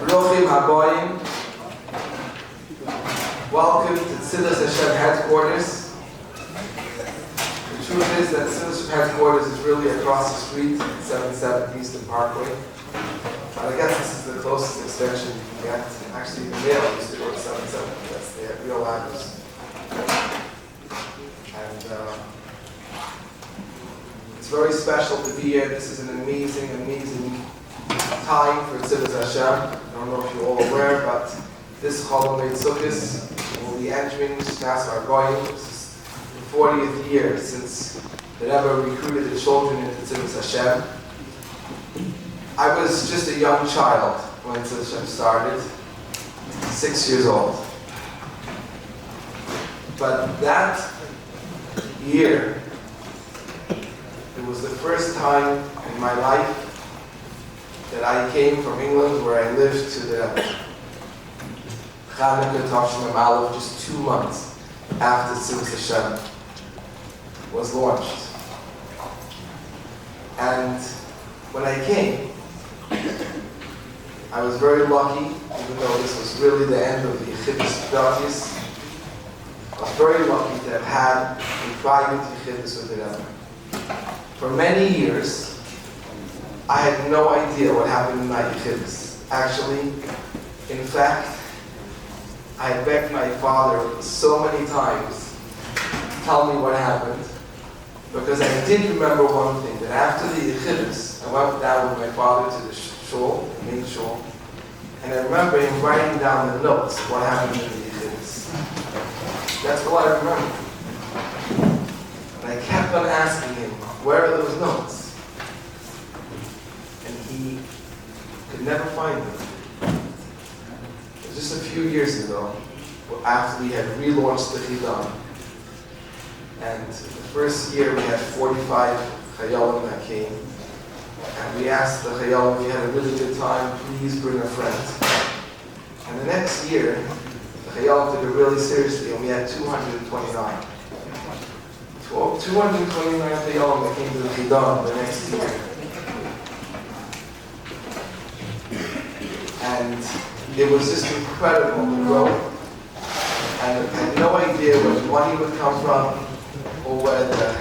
Brochim Haboyim. Welcome to Tzivos Hashem headquarters. The truth is that Tzivos Hashem headquarters is really across the street at 77 Eastern Parkway. But I guess this is the closest extension you can get. Actually, the mail used to go to 77. That's the real address. And it's very special to be here. This is an amazing, amazing time for Tzivos Hashem. I don't know if you're all aware, but this Chol Sukkos will be entering Shnas Argoyim. This is the 40th year since the Rebbe recruited the children into Tzivos Hashem. I was just a young child when Tzivos Hashem started, 6 years old. But that year, it was the first time in my life that I came from England, where I lived, to the Chanukah Tavshin Aleph, just 2 months after Tzivos Hashem was launched. And when I came, I was very lucky, even though this was really the end of the Yechidus Pratis. I was very lucky to have had a private Yechidus with the Rebbe. For many years, I had no idea what happened in my Yechidus. Actually, in fact, I had begged my father so many times to tell me what happened, because I did remember one thing, that after the Yechidus, I went down with my father to the shul, the main shul, and I remember him writing down the notes of what happened in the Yechidus. That's all I remember. And I kept on asking him, where are those notes? And he could never find them. It was just a few years ago, after we had relaunched the Chidah. And the first year we had 45 Chayolim that came. And we asked the Chayolim if you had a really good time, please bring a friend. And the next year, the Chayolim took it really seriously, and we had 229. 229 Chayolim that came to the Chidah the next year. And it was just incredible, the growth. And I had no idea where the money would come from, or where the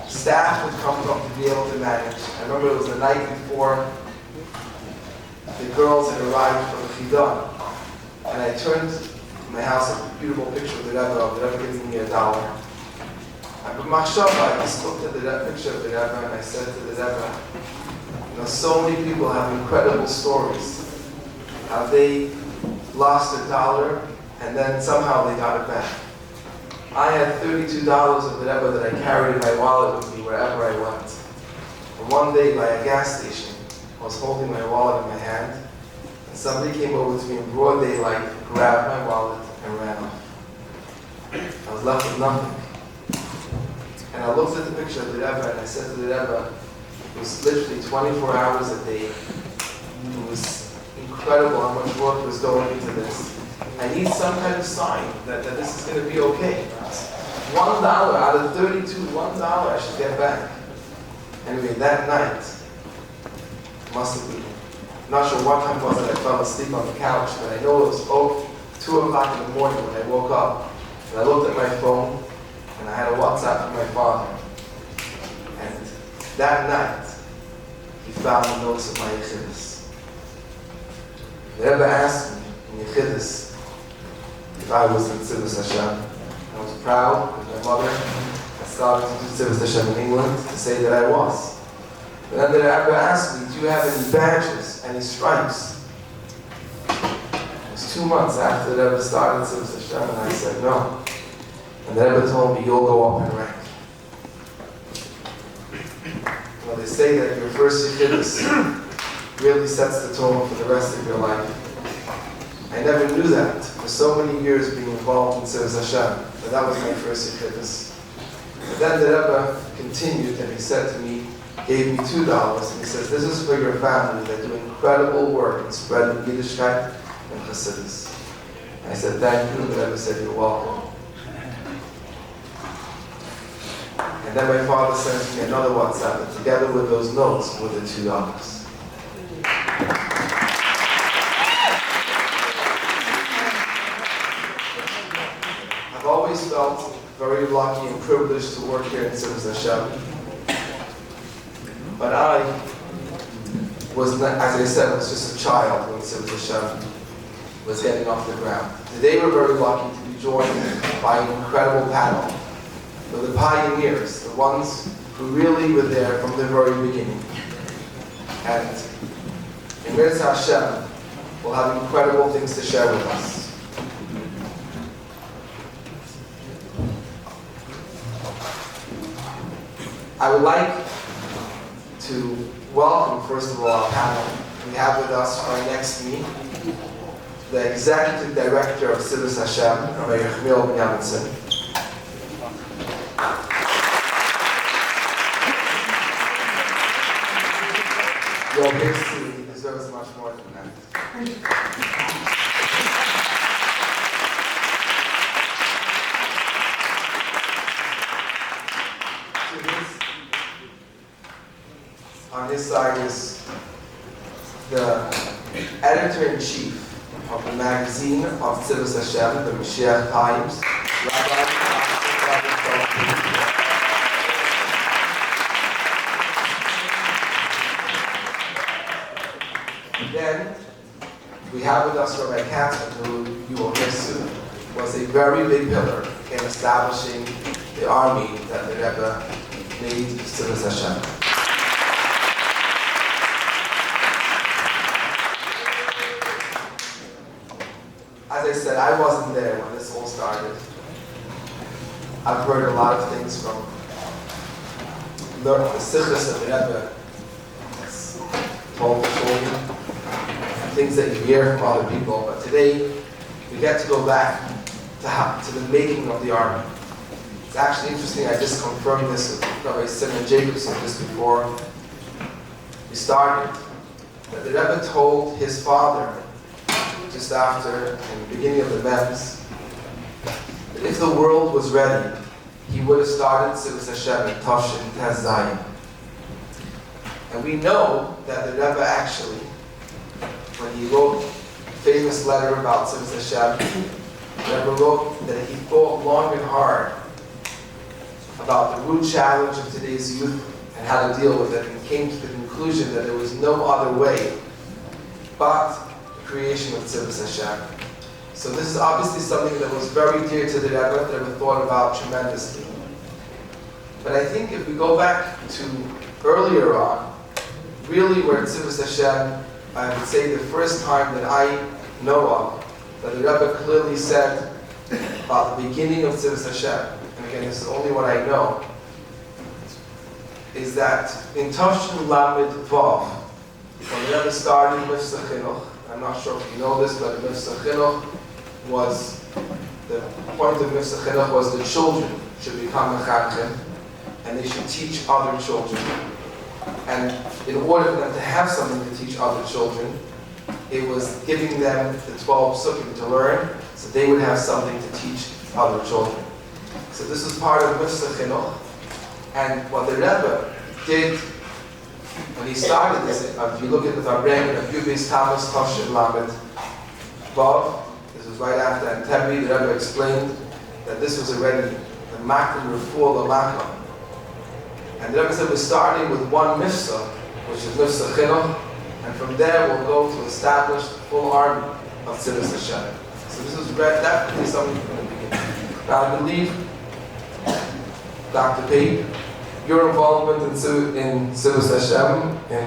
staff would come from to be able to manage. I remember it was the night before the girls had arrived from the Chidah. And I turned to my house, a beautiful picture of the Rebbe giving me $1. I just looked at the picture of the Rebbe, and I said to the Rebbe, you know, so many people have incredible stories. How they lost $1 and then somehow they got it back. I had $32 of the Rebbe that I carried in my wallet with me wherever I went. And one day by a gas station, I was holding my wallet in my hand, and somebody came over to me in broad daylight, grabbed my wallet, and ran off. I was left with nothing. And I looked at the picture of the Rebbe, and I said to the Rebbe, it was literally 24 hours a day. It was incredible how much work was going into this. I need some kind of sign that this is going to be okay. $1 out of 32, $1 I should get back. Anyway, that night, must have been, I'm not sure what time it was that I fell asleep on the couch, but I know it was 2 o'clock in the morning when I woke up. And I looked at my phone, and I had a WhatsApp from my father. And that night, he found the notes of my Yechidus. The Rebbe asked me in Yechidus if I was in Tzivos Hashem. I was proud with my mother. I started to do Tzivos Hashem in England to say that I was. But then the Rebbe asked me, do you have any badges, any stripes? It was 2 months after the Rebbe started Tzivos Hashem, and I said no. And the Rebbe told me, you'll go up in rank. Well, they say that your first Yechidus really sets the tone for the rest of your life. I never knew that for so many years being involved in Tzivos Hashem, but that was my first Yechidus. But then the Rebbe continued, and he said to me, gave me $2, and he says, this is for your family that do incredible work in spreading Yiddishkeit and Chassidus. And I said, thank you, and the Rebbe said, you're welcome. And then my father sent me another WhatsApp, and together with those notes were the $2. lucky and privileged to work here in Tzivos Hashem. But I was, as I said, was just a child when Tzivos Hashem was getting off the ground. Today we're very lucky to be joined by an incredible panel of the pioneers, the ones who really were there from the very beginning. And in Tzivos Hashem will have incredible things to share with us. I would like to welcome, first of all, our panel. We have with us right next to me the Executive Director of Tzivos Hashem, Rebbe Your history deserves much more than that. On his side is the editor-in-chief of the magazine of Tzivos Hashem, the Mashiach Times, Then we have with us Rabbi Katzman, who you will hear soon, was a very big pillar in establishing the army that the Rebbe made Tzivos Hashem. As I said, I wasn't there when this all started. I've heard a lot of things from the sichos that the Rebbe has told the children, and things that you hear from other people. But today, we get to go back to the making of the army. It's actually interesting, I just confirmed this with Rabbi Simon Jacobson just before we started, that the Rebbe told his father, just after, in the beginning of the Mems, that if the world was ready, he would have started Tzivos Hashem in Toshin Tez Zayin. And we know that the Rebbe actually, when he wrote a famous letter about Tzivos Hashem, the Rebbe wrote that he thought long and hard about the root challenge of today's youth and how to deal with it, and came to the conclusion that there was no other way but creation of Tzivos Hashem. So this is obviously something that was very dear to the Rebbe, that Rebbe thought about tremendously. But I think if we go back to earlier on, really where Tzivos Hashem, I would say the first time that I know of, that the Rebbe clearly said about the beginning of Tzivos Hashem, and again this is only what I know, is that in Toshin Lamed Vav, when the Rebbe started Mifsach Chinuch, I'm not sure if you know this, but Mifsach Chinuch was, the point of Mifsach Chinuch was the children should become mechanchim, and they should teach other children. And in order for them to have something to teach other children, it was giving them the 12 psukim to learn, so they would have something to teach other children. So this was part of Mifsach Chinuch. And what the Rebbe did when he started this, if you look at the Rebbe of Yubis Tamas Toshin Lamed Vav, this was right after Antebi, the Rebbe explained that this was already the Makam Refuah L'Makam. And the Rebbe said we're starting with one Mifsah, which is Mifsach Chinuch, and from there we'll go to establish the full army of Tzivos Hashem. So this was definitely something from the beginning. Now I believe, Dr. Pape, your involvement in Tzivos Hashem, in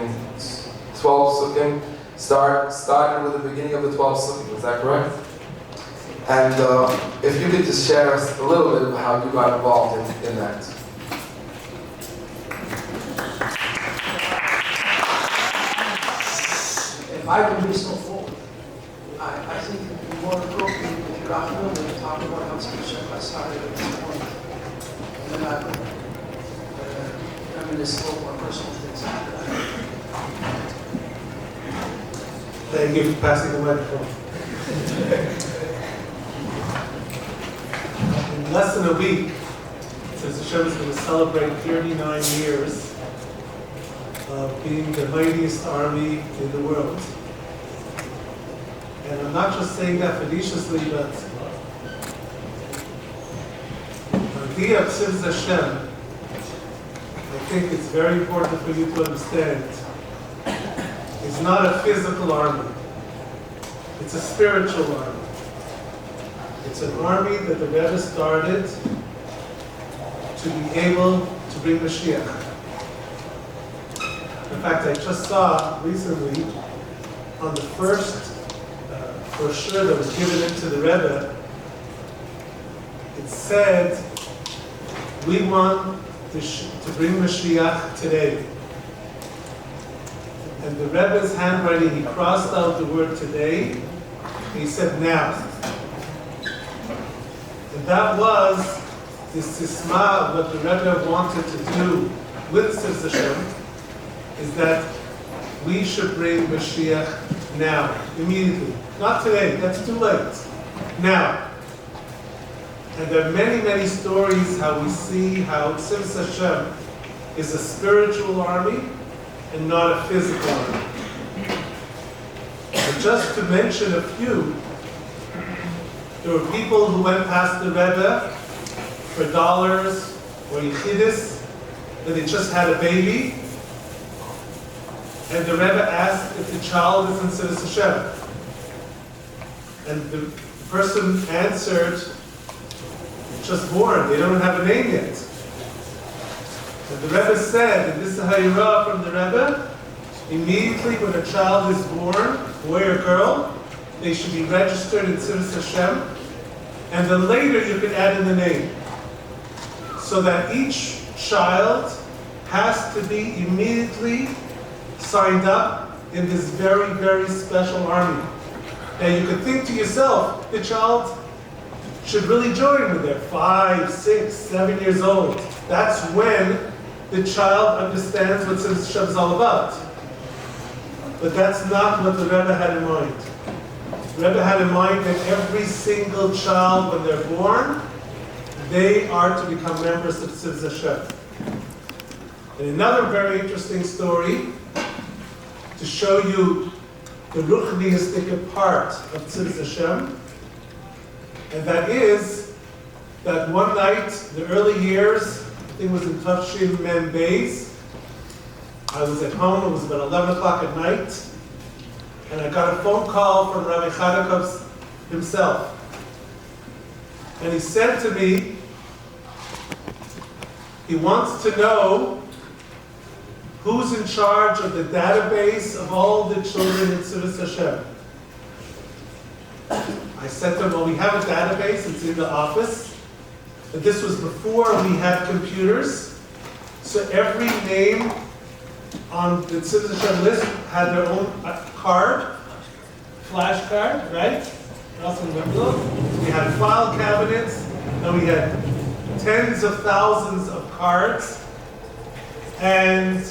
12 Sukkim, started with the beginning of the 12 Sukkim, is that correct? And if you could just share us a little bit of how you got involved in that. If I could be so full, I think it would be more appropriate if you're out there to talk about how Tzivos started at this point. And then I would reminisce a little more personal things after that. Thank you for passing the microphone. In less than a week, Tzivos Hashem is going to celebrate 39 years of being the mightiest army in the world. And I'm not just saying that facetiously, but I'm idea of Tzivos Hashem, I think it's very important for you to understand, is not a physical army. It's a spiritual army. It's an army that the Rebbe started to be able to bring Mashiach. In fact, I just saw recently on the first brochure that was given into the Rebbe, it said, we want to bring Mashiach today. And the Rebbe's handwriting, he crossed out the word today, and he said now. And that was the sisma of what the Rebbe wanted to do with Tzivos Hashem, is that we should bring Mashiach now, immediately. Not today, that's too late. Now. And there are many, many stories how we see how Tzivos Hashem is a spiritual army and not a physical army. And just to mention a few, there were people who went past the Rebbe for dollars or yichidis, that they just had a baby, and the Rebbe asked if the child is in Tzivos Hashem. And the person answered, just born, they don't have a name yet. And the Rebbe said, and this is how you read from the Rebbe, immediately when a child is born, boy or girl, they should be registered in Tzivos Hashem, and then later you can add in the name. So that each child has to be immediately signed up in this very, very special army. Now you could think to yourself, the child should really join when they're 5, 6, 7 years old. That's when the child understands what Tzivos Hashem is all about. But that's not what the Rebbe had in mind. The Rebbe had in mind that every single child, when they're born, they are to become members of Tzivos Hashem. And another very interesting story to show you the ruchniistic part of Tzivos Hashem, and that is that one night, the early years, I think it was in Tafshin Mem Beis, I was at home, it was about 11 o'clock at night, and I got a phone call from Rabbi Chadakov himself. And he said to me, he wants to know who's in charge of the database of all the children in Tzivos Hashem. I said to him, well, we have a database, it's in the office. But this was before we had computers. So every name on the Tzivos Hashem list had their own card, flash card, right? We had file cabinets, and we had tens of thousands of cards. And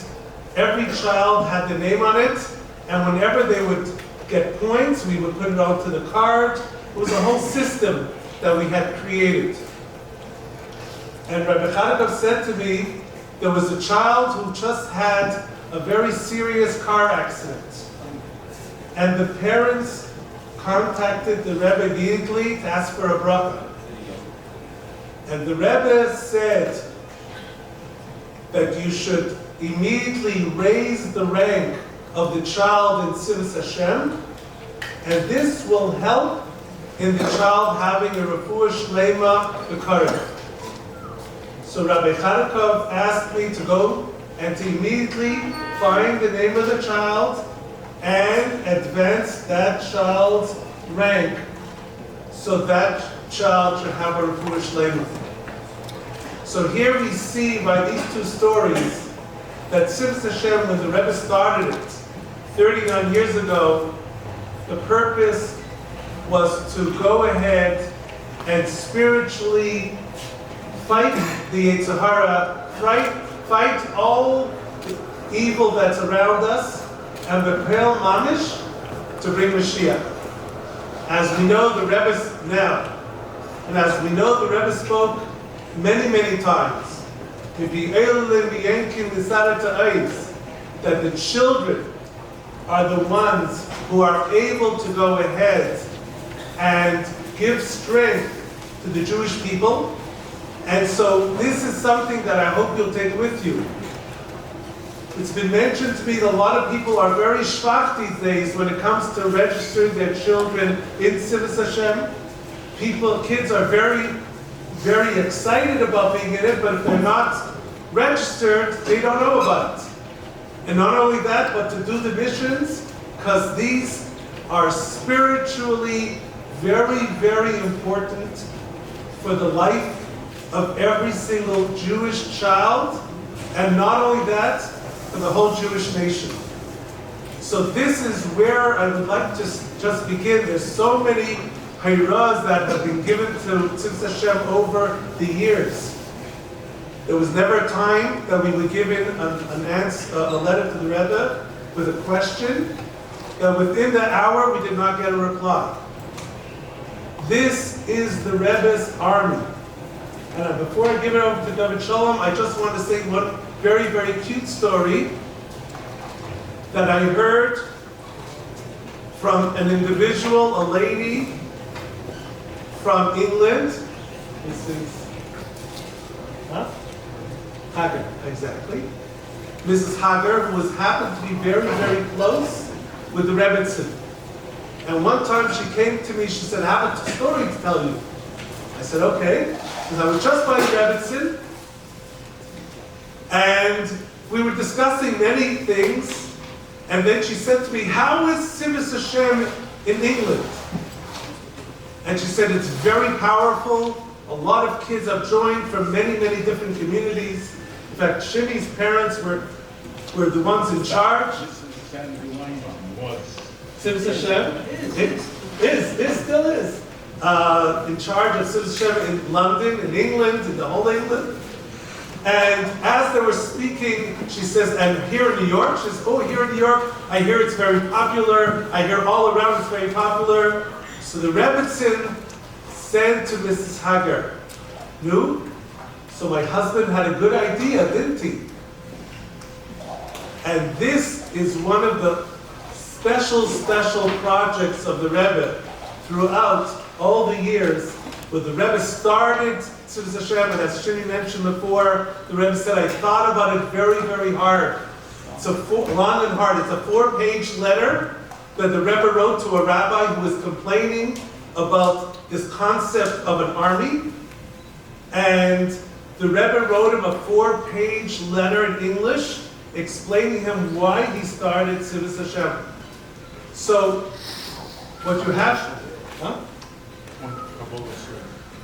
every child had the name on it, and whenever they would get points, we would put it onto the card. It was a whole system that we had created. And Rabbi Chadakov said to me, there was a child who just had a very serious car accident. And the parents contacted the Rebbe immediately to ask for a bracha. And the Rebbe said that you should immediately raise the rank of the child in Tzivos Hashem, and this will help in the child having a refuah shlema b'karev. So Rabbi Chadakov asked me to go and to immediately find the name of the child and advance that child's rank so that child should have a refuah shlema. So here we see by these two stories that Tzivos Hashem, when the Rebbe started it 39 years ago, the purpose was to go ahead and spiritually fight the Yetzer Hara, fight all the evil that's around us, and bepel mamish to bring Mashiach. As we know, the Rebbe's now, and as we know, the Rebbe spoke many, many times, that the children are the ones who are able to go ahead and give strength to the Jewish people, And so this is something that I hope you'll take with you. It's been mentioned to me that a lot of people are very schwach these days when it comes to registering their children in Tzivos Hashem. Kids are very, very excited about being in it, but if they're not registered, they don't know about it. And not only that, but to do the missions, because these are spiritually very, very important for the life of every single Jewish child, and not only that, for the whole Jewish nation. So this is where I would like to just begin. There's so many hayras that have been given to Tzivos Hashem over the years. There was never a time that we would give in a letter to the Rebbe with a question, that within the hour we did not get a reply. This is the Rebbe's army. And before I give it over to David Shalom, I just want to say one very, very cute story that I heard from an individual, a lady from England. This is Hagar, exactly. Mrs. Hagar, who happened to be very, very close with the Rebbe. And one time she came to me, she said, I have a story to tell you. I said, okay. Because I was just by the Rebbe, and we were discussing many things, and then she said to me, how is Tzivos Hashem in England? And she said, it's very powerful. A lot of kids have joined from many, many different communities. In fact, Shimi's parents were the ones in charge. Tzivos Hashem? It still is. In charge of Tzivos Hashem in London, in England, in the whole England. And as they were speaking, she says, and here in New York, she says, oh, here in New York, I hear it's very popular. I hear all around it's very popular. So the Rebbe said to Mrs. Hagar, no? So my husband had a good idea, didn't he? And this is one of the special projects of the Rebbe throughout all the years, where the Rebbe started Tzivos Hashem, and as Shini mentioned before, the Rebbe said, I thought about it very, very hard. It's long and hard. It's a 4-page letter that the Rebbe wrote to a rabbi who was complaining about this concept of an army. And the Rebbe wrote him a 4-page letter in English explaining him why he started Tzivos Hashem. So, what you have...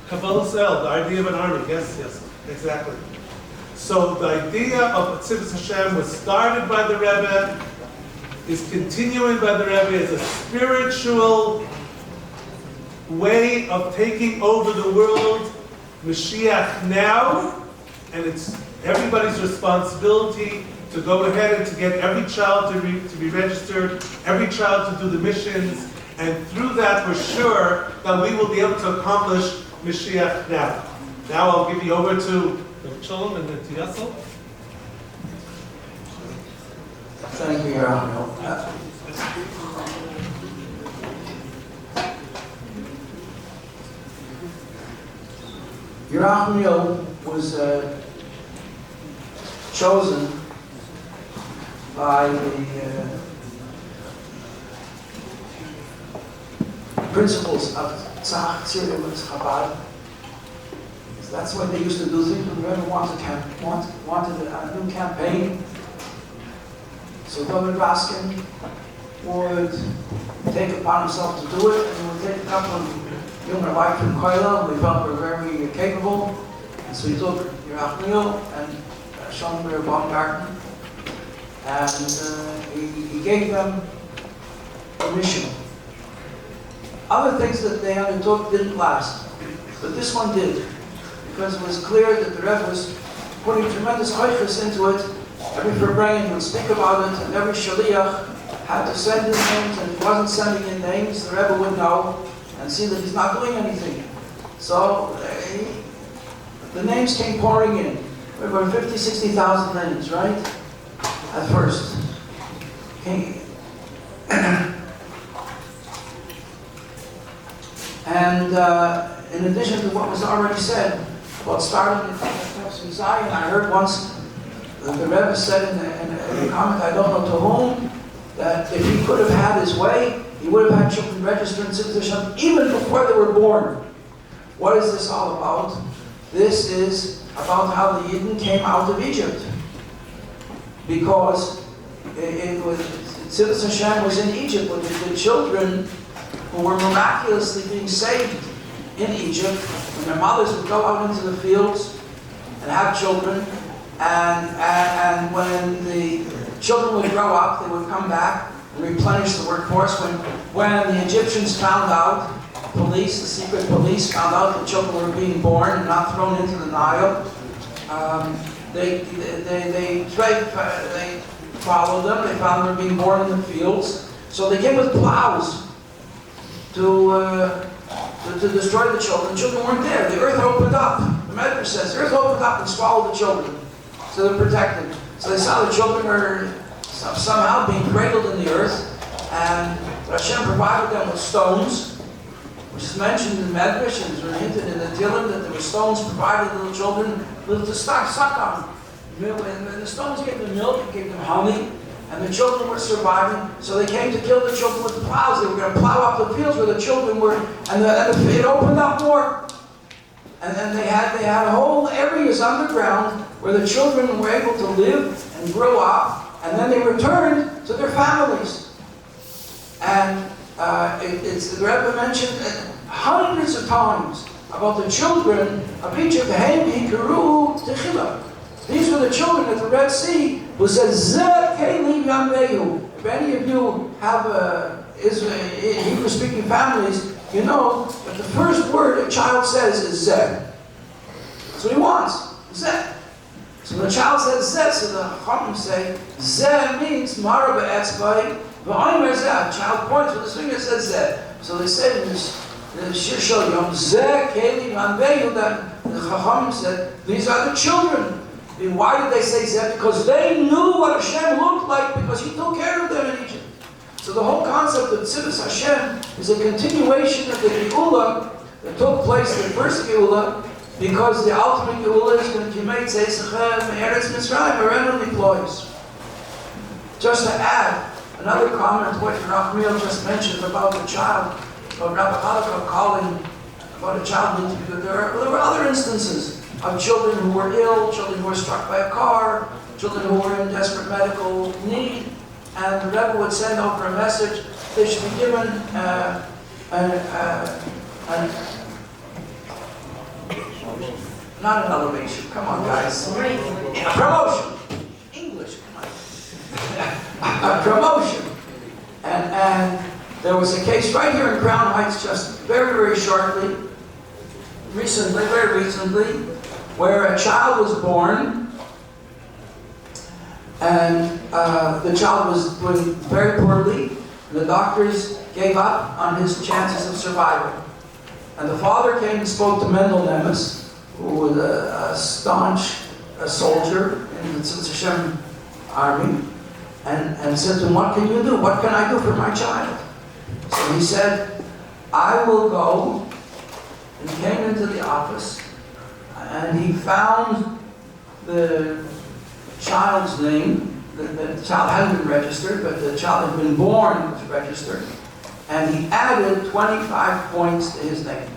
Kabbalah Sel, the idea of an army. Yes, exactly. So the idea of Tzivos Hashem was started by the Rebbe, is continuing by the Rebbe, is a spiritual way of taking over the world, Mashiach now, and it's everybody's responsibility to go ahead and to get every child to be registered, every child to do the missions, and through that we're sure that we will be able to accomplish Mashiach now. Now I'll give you over to the Shalom and then to Yassel. Thank you, Your Honor. Yerachmiel was chosen by the principles of Tzach Tzirem and Chabad. So that's what they used to do things when the Rebbe wanted a new campaign. So David Raskin would take upon himself to do it, and he would take a couple of young rabbis from Koila, who he felt were very capable. And so he took Yerachmiel and Shlomo Baumgarten, and he gave them a mission. Other things that they undertook didn't last, but this one did, because it was clear that the Rebbe was putting tremendous koiches into it. Every Farbrengen would speak about it, and every Shaliach had to send in names, and if he wasn't sending in names, the Rebbe would know and see that he's not doing anything. So the names came pouring in. There were 50,000, 60,000 names, right? At first. Okay. And in addition to what was already said, about starting in Zion. I heard once the Rebbe said in a comment, I don't know to whom, that if he could have had his way, he would have had children registered in Tzivos Hashem even before they were born. What is this all about? This is about how the Yidden came out of Egypt. Because Tzivos Hashem was in Egypt, but the children who were miraculously being saved in Egypt, when their mothers would go out into the fields and have children, and when the children would grow up, they would come back and replenish the workforce. When the Egyptians found out, the secret police found out that children were being born and not thrown into the Nile, they followed them. They found them being born in the fields. So they came with plows to destroy the children. The children weren't there. The earth opened up. The Medrash says the earth opened up and swallowed the children. So they're protected. So they saw the children were somehow being cradled in the earth, and Hashem provided them with stones, which is mentioned in Medrash and is hinted in the Tehillim that there were stones provided to the children to suck on. And the stones gave them milk, it gave them honey, and the children were surviving. So they came to kill the children with plows. They were going to plow up the fields where the children were, and it opened up more. And then they had whole areas underground where the children were able to live and grow up, and then they returned to their families. And the Rebbe mentioned hundreds of times about the children of Egypt. These were the children at the Red Sea who said, Zeh Kelim Yameyu. If any of you have Hebrew-speaking families, you know that the first word a child says is Zeh. That's what he wants, Zeh. So when a child says Zeh, so the Chachamim say, Zeh means Mara be'etzbai, v'aymer Zeh. A child points with his finger and says Zeh. So they said in this Shir Shal Yom, Zeh Kelim Yameyu, that the Chachamim said, these are the children. And why did they say Zeh? Because they knew what Hashem looked like, because He took care of them in Egypt. So the whole concept of Tzivos Hashem is a continuation of the Geula that took place, the first Geula, because the ultimate Geula is going to be made JCM Eretz Mitzrayim, Arenu deploys. Just to add another comment to what Rachmiel just mentioned about the child, about Rabbi Halakha calling about a child needs to be good. There were other instances of children who were ill, children who were struck by a car, children who were in desperate medical need, and the Rebbe would send over a message. They should be given not an elevation, come on guys, a promotion, English, come on, a promotion. And there was a case right here in Crown Heights just very, very shortly, very recently, where a child was born, and the child was doing very poorly, and the doctors gave up on his chances of survival. And the father came and spoke to Mendel Nemes, who was a staunch soldier in the Tzivos Hashem army, and said to him, what can you do? What can I do for my child? So he said, I will go. And he came into the office, and he found the child's name. The child hadn't been registered, but the child had been born was registered. And he added 25 points to his name.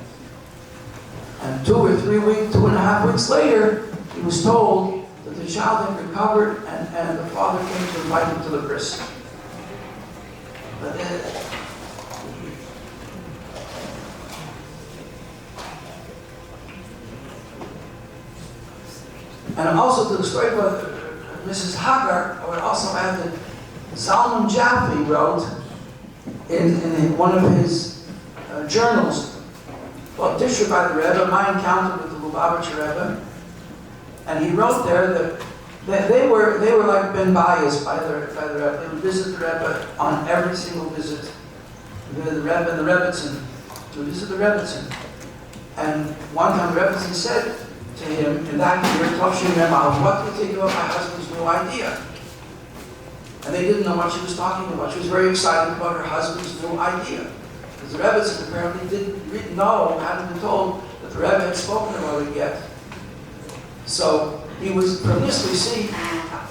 And 2.5 weeks later, he was told that the child had recovered, and the father came to invite him to the bris. And also to the story about Mrs. Hagar, I would also add that Zalman Jaffe wrote in one of his journals, well, Tishra by the Rebbe, my encounter with the Lubavitcher Rebbe, and he wrote there that they were like ben biased by the Rebbe. They would visit the Rebbe on every single visit. The Rebbe and the Rebbitzin. They would visit the Rebbitzin. And one time the Rebbitzin said to him in that year, Tovshin Memah, what do you think about my husband's new idea? And they didn't know what she was talking about. She was very excited about her husband's new idea. Because the Rebbitzin apparently didn't know, hadn't been told, that the Rebbe had spoken about it yet. So he was, from this we see,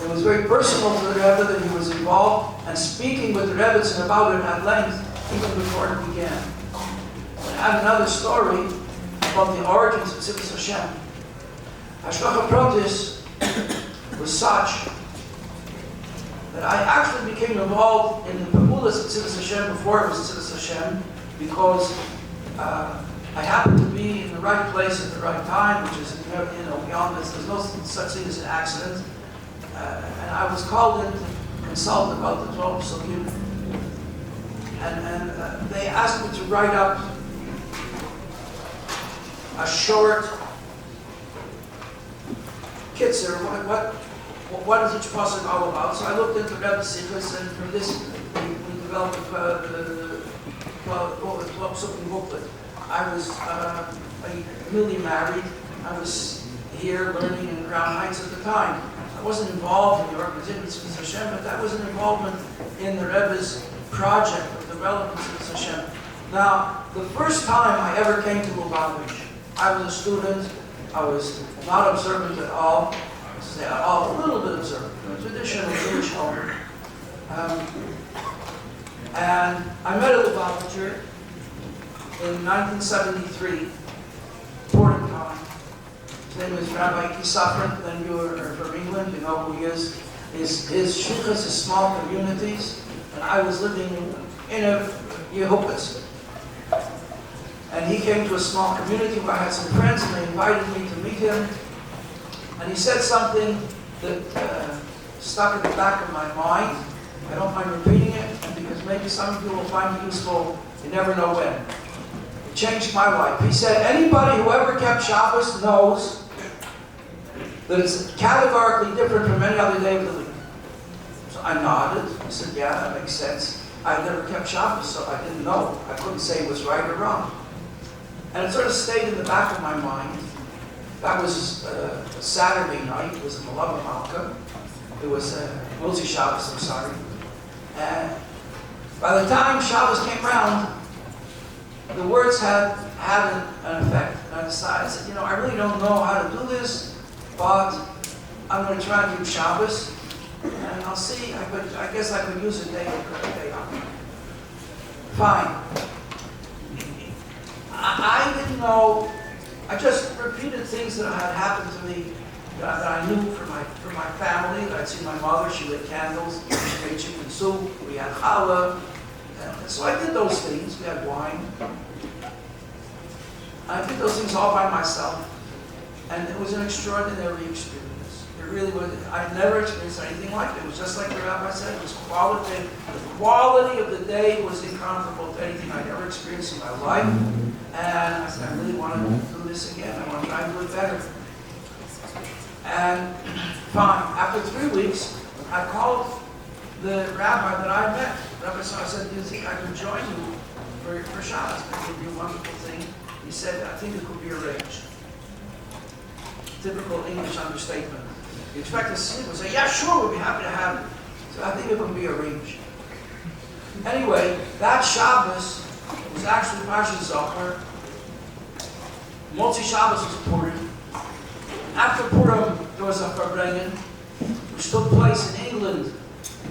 it was very personal to the Rebbe that he was involved and speaking with the Rebbe's about it at length, even before it began. I have another story about the origins of Tzivos Hashem. Hashgacha Pratis was such that I actually became involved in the Pamulas of Tzivos Hashem before it was Tzivos Hashem, because I happened to be in the right place at the right time, which is, beyond this. There's no such thing as an accident. And I was called in to consult about the 12 Psukim. And they asked me to write up a short kitzer, what is each pasuk all about? So I looked into Rebbe's Sichos, and from this we developed the 12 Psukim booklet. I was newly married. I was here learning in Crown Heights at the time. I wasn't involved in the organization of Tzivos Hashem, but that was an involvement in the Rebbe's project of developing Tzivos Hashem. Now, the first time I ever came to Lubavitch, I was a student. I was not observant at all. A little bit observant, a traditional Jewish home. And I met a Lubavitcher in 1973, Portland County. His name is Rabbi Kisafran, then you are from England, you know who he is. His shlichus is small communities, and I was living in a Yehupas. And he came to a small community where I had some friends, and they invited me to meet him. And he said something that stuck in the back of my mind. I don't mind repeating it, because maybe some of you will find it useful. You never know when. It changed my life. He said, anybody who ever kept Shabbos knows that it's categorically different from any other day of the week. So I nodded. I said, yeah, that makes sense. I've never kept Shabbos, so I didn't know. I couldn't say it was right or wrong. And it sort of stayed in the back of my mind. That was Saturday night. It was in Malava Malka. It was Motzi Shabbos, I'm sorry. And by the time Shabbos came around, the words had an effect. And I decided, I said, I really don't know how to do this, but I'm going to try and keep Shabbos, and I'll see. I guess I could use a day off. Fine. I didn't know. I just repeated things that had happened to me that I knew from my family. That I'd seen my mother. She lit candles. She made chicken soup. We had challah. And so I did those things. We had wine. I did those things all by myself, and it was an extraordinary experience. It really was. I'd never experienced anything like it. It was just like the rabbi said. It was quality. The quality of the day was incomparable to anything I'd ever experienced in my life. And I said, I really want to do this again. I want to try and do it better. And fine. After 3 weeks, I called the rabbi that I met. Rabbi, so I said, do you think I could join you for Shabbos? That would be a wonderful thing. He said, I think it could be arranged. Typical English understatement. You expect to see him and say, yeah, sure, we'll be happy to have it. So I think it could be arranged. Anyway, that Shabbos was actually Parshat Zohar. Motzi Shabbos was Purim. After Purim, there was a Farbrengen, which took place in England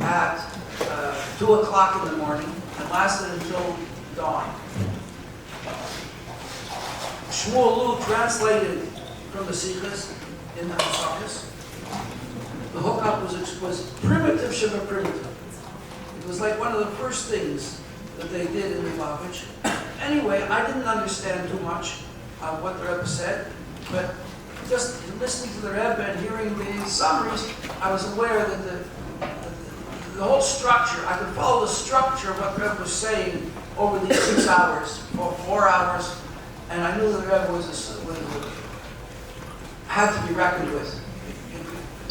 at 2 o'clock in the morning and lasted until dawn. Shmuel Lu translated from the Sichos in the Hashachas. The hookup was primitive, Shiva primitive. It was like one of the first things that they did in Lubavitch. Anyway, I didn't understand too much of what the Rebbe said, but just listening to the Rebbe and hearing the summaries, I was aware that the whole structure, I could follow the structure of what the Rebbe was saying over these 6 hours, or 4 hours, and I knew the Rebbe had to be reckoned with.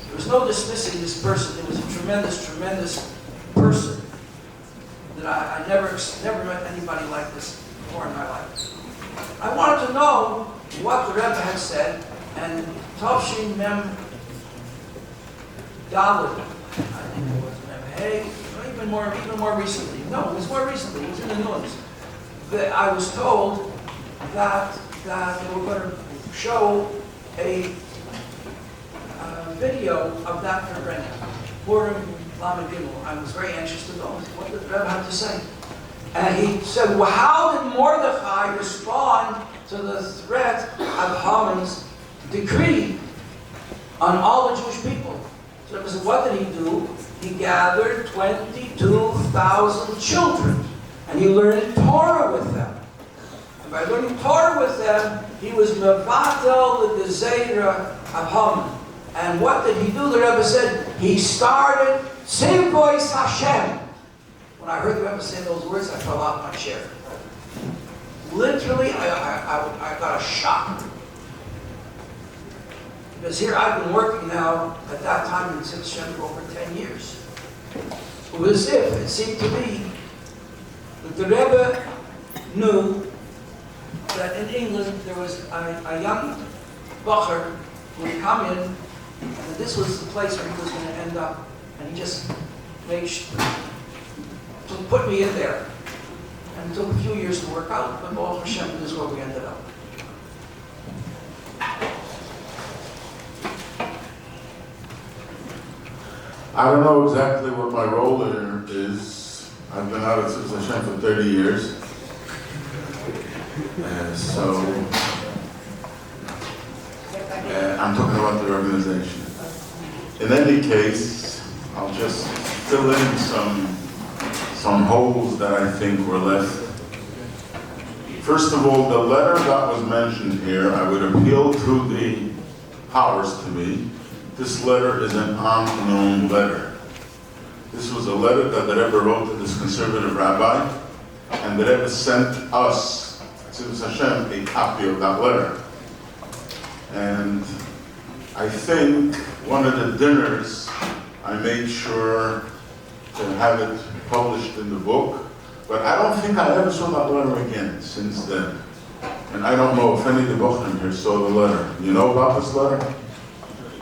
There was no dismissing this person. It was a tremendous, tremendous person that I never met anybody like this before in my life. I wanted to know what the Rebbe had said, and Tovshin Mem Dalit, I think it was Mem Hey, even more recently. No, it was more recently. It was in the news. I was told that they were going to show a video of that for Brennan. Purim Lamed Gimel. I was very anxious to know what the Rebbe had to say. And he said, well, how did Mordechai respond to the threat of Haman's decree on all the Jewish people? So Rebbe said, what did he do? He gathered 22,000 children, and he learned Torah with them. And by learning Torah with them, he was mevatel the gezeira of Haman. And what did he do? The Rebbe said, he started Tzivos Hashem. When I heard the Rebbe say those words, I fell out of my chair. Literally, I got a shock. Because here I've been working now, at that time in Tzivos Hashem for over 10 years. It was as if, it seemed to me, that the Rebbe knew that in England there was a young bacher who would come in, and that this was the place where he was going to end up. And he just made to put me in there. And it took a few years to work out, but Baruch Hashem, this is where we ended up. I don't know exactly what my role here is. I've been out at Tzivos Hashem for 30 years. I'm talking about the organization. In any case, I'll just fill in some holes that I think were left. First of all, the letter that was mentioned here, I would appeal to the powers to be. This letter is an unknown letter. This was a letter that the Rebbe wrote to this conservative rabbi, and the Rebbe sent us, Tzivos Hashem, a copy of that letter. And I think one of the dinners, I made sure to have it published in the book, but I don't think I ever saw that letter again since then. And I don't know if any of the Bochum here saw the letter. You know about this letter?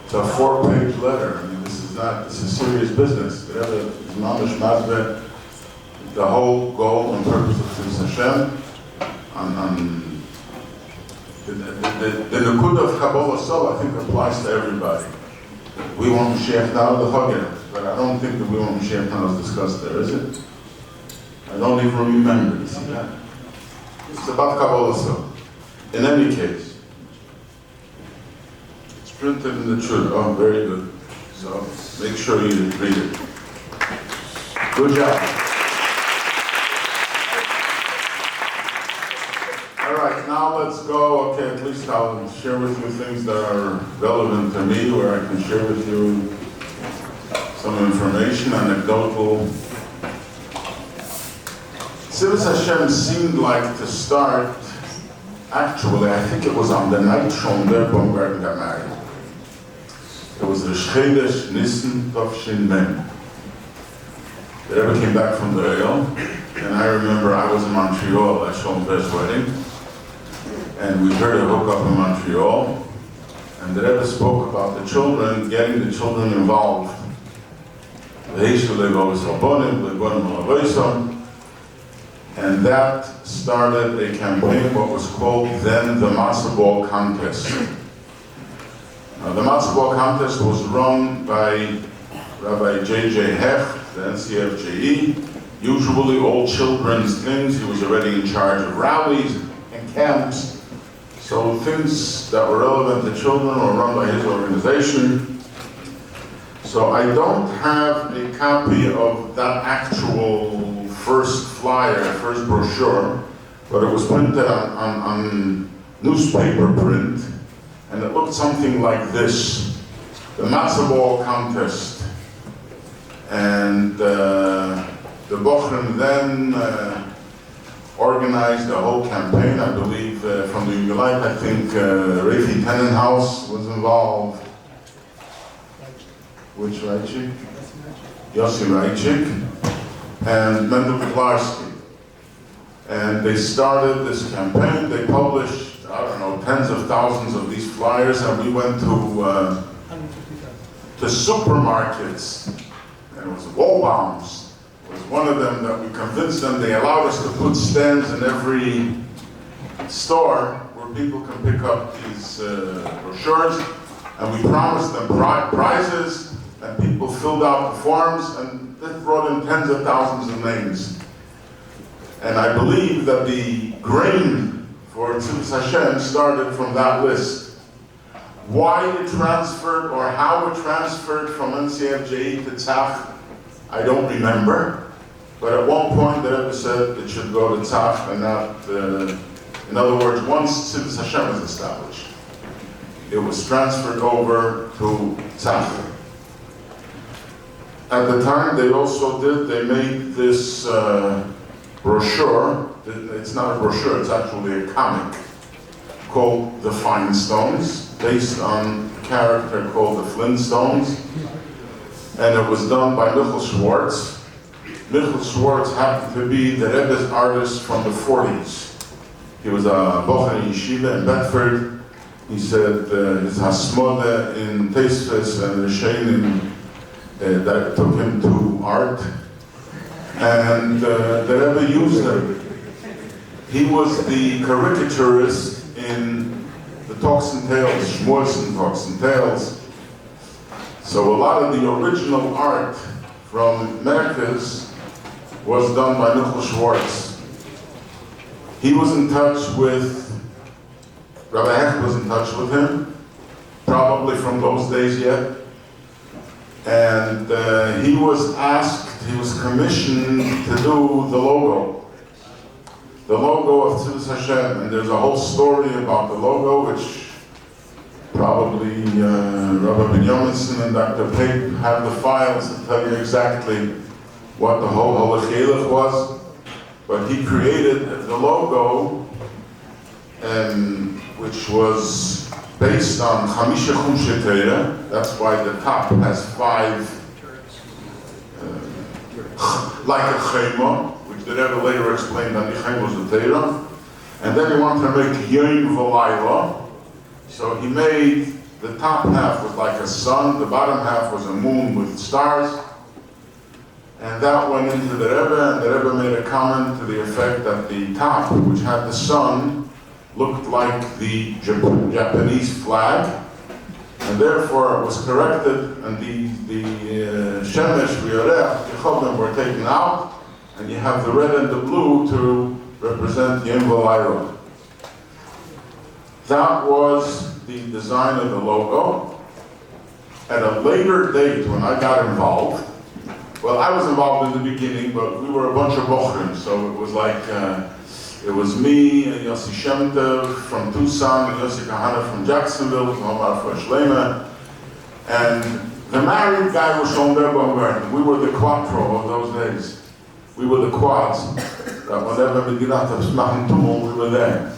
It's a 4-page letter. I mean, this is serious business. The Rebbe is mamish mazbeh the whole goal and purpose of Tzivos Hashem on the Nakud of Kabbalah Soul, I think, applies to everybody. We want Mashiach now, the Chagir, but I don't think that we want Mashiach now is discussed there, is it? I don't even remember. You see that? It's about Kabbalah Soul. In any case, it's printed in the truth. Oh, very good. So make sure you read it. Good job. All right, now let's go. Okay, at least I'll share with you things that are relevant to me, where I can share with you some information, anecdotal. Tzivos Hashem seemed like to start, actually, I think it was on the night Shomber Baumgarten got married. It was the Chodesh Nisan Tov Mem. The Rebbe came back from the Real, and I remember I was in Montreal at Shomber's wedding. And we heard a hookup in Montreal, and the Rebbe spoke about the children, getting the children involved. And that started a campaign, what was called then the Matzah Ball Contest. Now, the Matzah Ball Contest was run by Rabbi J.J. Hecht, the NCFJE, usually all children's things. He was already in charge of rallies and camps. So things that were relevant to children were run by his organization. So I don't have a copy of that actual first flyer, first brochure, but it was printed on newspaper print, and it looked something like this: the Matzah Ball Contest. And the Bochum then organized a whole campaign, I believe, from the Yugolite. I think Rafi Tenenhaus was involved. Which Rajcik? Yossi Rajcik and Mendel Kotlarski. And they started this campaign. They published, I don't know, tens of thousands of these flyers, and we went to supermarkets, and it was Wallbaums. Was one of them that we convinced them. They allowed us to put stands in every store where people can pick up these brochures, and we promised them prizes, and people filled out the forms, and that brought in tens of thousands of names. And I believe that the grain for Tzivos Hashem started from that list. Why it transferred or how it transferred from NCFJE to Tzach, I don't remember. But at one point the Rebbe said it should go to Tzach and not, in other words, once Tzivos Hashem is established, it was transferred over to Tzach. At the time they made this brochure. It's not a brochure, it's actually a comic called The Finestones, based on a character called the Flintstones. And it was done by Michael Schwartz. Michael Schwartz happened to be the Rebbe's artist from the 40s. He was a bocher in yeshiva in Bedford. He said his hasmoda in Tzivos and Rishonim that took him to art. And the Rebbe used him. He was the caricaturist in the Talks and Tales, Shmuelson Talks and Tales. So a lot of the original art from Americas was done by Michael Schwartz. He was in touch with, Rabbi Hecht was in touch with him, probably from those days yet. And he was commissioned to do the logo of Tzivos Hashem. And there's a whole story about the logo, which probably Rabbi Binyaminson and Dr. Pape have the files to tell you exactly what the whole halachilach was. But he created the logo, which was based on Chamisha Chumshe Torah. That's why the top has 5, like a chema, which the Rebbe later explained that the chema was the Torah. And then he wanted to make Yom V'Layla. So he made, the top half was like a sun, the bottom half was a moon with stars. And that went into the Rebbe, and the Rebbe made a comment to the effect that the top, which had the sun, looked like the Japanese flag, and therefore it was corrected, and the Shemesh, V'Yorech, the Chobim were taken out, and you have the red and the blue to represent Yom V'Layla. That was the design of the logo. At a later date, when I got involved, well, I was involved in the beginning, but we were a bunch of bochrim, so it was like, it was me and Yossi Shem Tov from Tucson, and Yossi Kahana from Jacksonville, and the married guy was Shon Rebbe. We were the quattro of those days. We were the quads, that whenever we got to Smachin Tumul, we were there.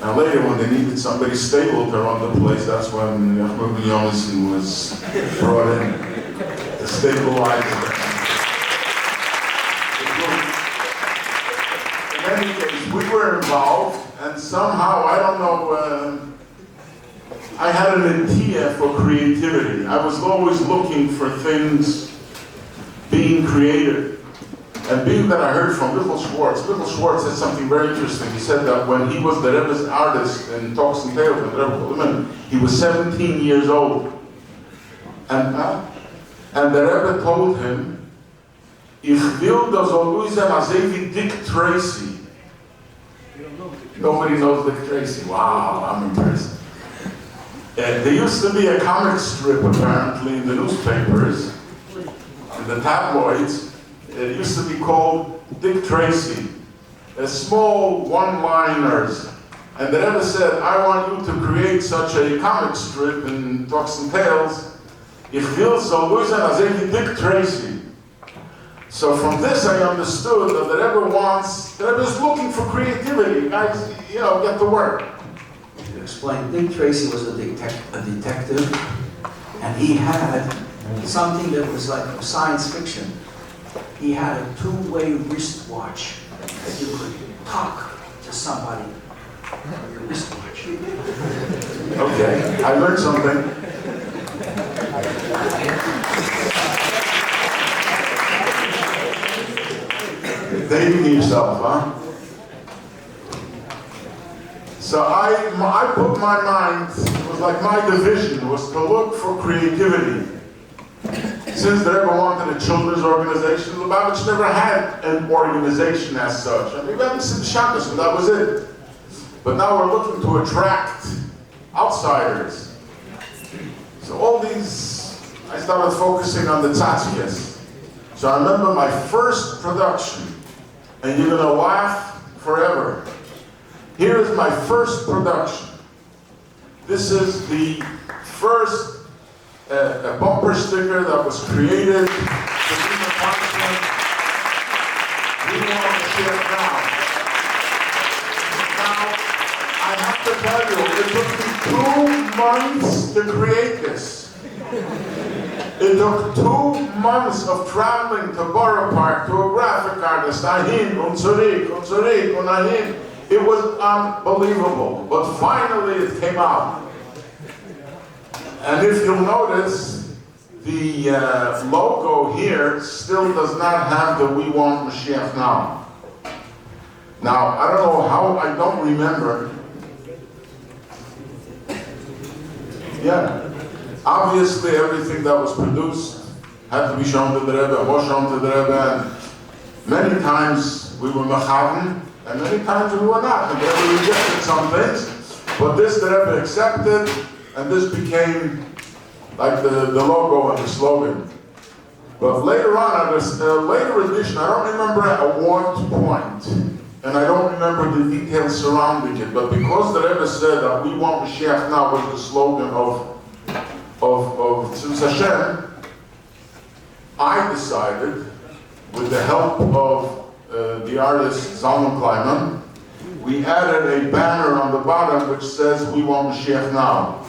And later, when they needed somebody stable to run the place, that's when Yachmur Binyaminson was brought in to stabilize it. In any case, we were involved, and somehow, I don't know, I had an idea for creativity. I was always looking for things being creative. And being that I heard from Michael Schwartz said something very interesting. He said that when he was the Rebbe's artist in Talks and Tales with the Rebbe, he was 17 years old. And the Rebbe told him, Ich will das Oluizem Azevi Dick Tracy. Nobody knows Dick Tracy. Wow, I'm impressed. There used to be a comic strip apparently in the newspapers, in the tabloids. It used to be called Dick Tracy, small one-liners. And the Rebbe said, I want you to create such a comic strip in Talks and Tales. Ich will so lösen als Dick Tracy. So from this I understood that the Rebbe is looking for creativity. Guys, get to work. To explain, Dick Tracy was a detective, and he had something that was like science fiction. He had a two-way wristwatch that you could talk to somebody on your wristwatch. Okay, I learned something. Dating yourself, huh? So I put my mind, it was like my division, was to look for creativity. Since the Rebbe wanted a children's organization, the Lubavitch never had an organization as such. I mean, we had the Shabbos, and that was it. But now we're looking to attract outsiders. So all these, I started focusing on the tzatzikas. So I remember my first production, and you're gonna laugh forever. Here is my first production. This is the first a bumper sticker that was created to be the punishment. We want to share it now. Now, I have to tell you, it took me 2 months to create this. It took 2 months of traveling to Borough Park, to a graphic artist, ahin, unzurik, unahin. It was unbelievable, but finally it came out. And if you'll notice, the logo here still does not have the "We Want Mashiach Now." Now, I don't know how, I don't remember. Yeah. Obviously, everything that was produced had to be shown to the Rebbe, was shown to the Rebbe, and many times we were mechaven, and many times we were not, and the Rebbe rejected some things, but this the Rebbe accepted, and this became like the logo and the slogan. But later on, at a later edition, I don't remember at what point, and I don't remember the details surrounding it, but because the Rebbe said that "We Want Mashiach Now" was the slogan of Tzivos Hashem, I decided, with the help of the artist Zalman Kleiman, we added a banner on the bottom which says "We Want Mashiach Now."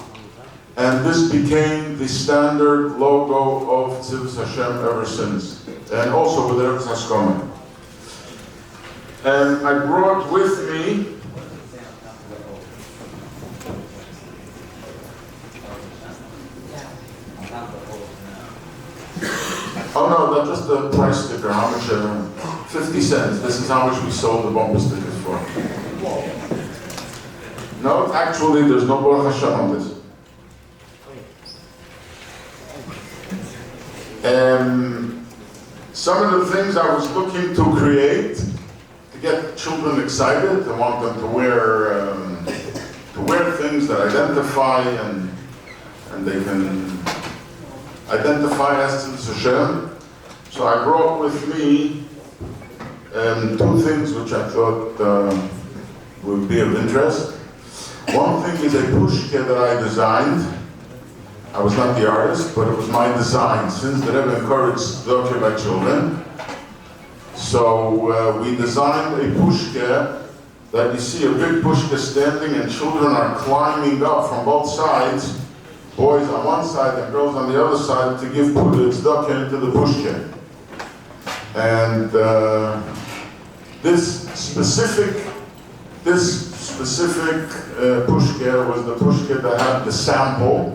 And this became the standard logo of Tzivos Hashem ever since. And also with Rebbe's Haskoma. And I brought with me oh no, that's just the price sticker. How much? 50 cents. This is how much we sold the bumper stickers for. No, actually, there's no Baruch Hashem on this. Some of the things I was looking to create to get children excited. I want them to wear things that identify and they can identify as Tzivos Hashem. So I brought with me 2 things which I thought would be of interest. One thing is a pushka that I designed. I was not the artist, but it was my design, since the Rebbe encouraged tzedakah by children. So we designed a pushka that you see a big pushka standing and children are climbing up from both sides, boys on one side and girls on the other side, to give tzedakah into the pushka. And this specific pushka was the pushka that had the sample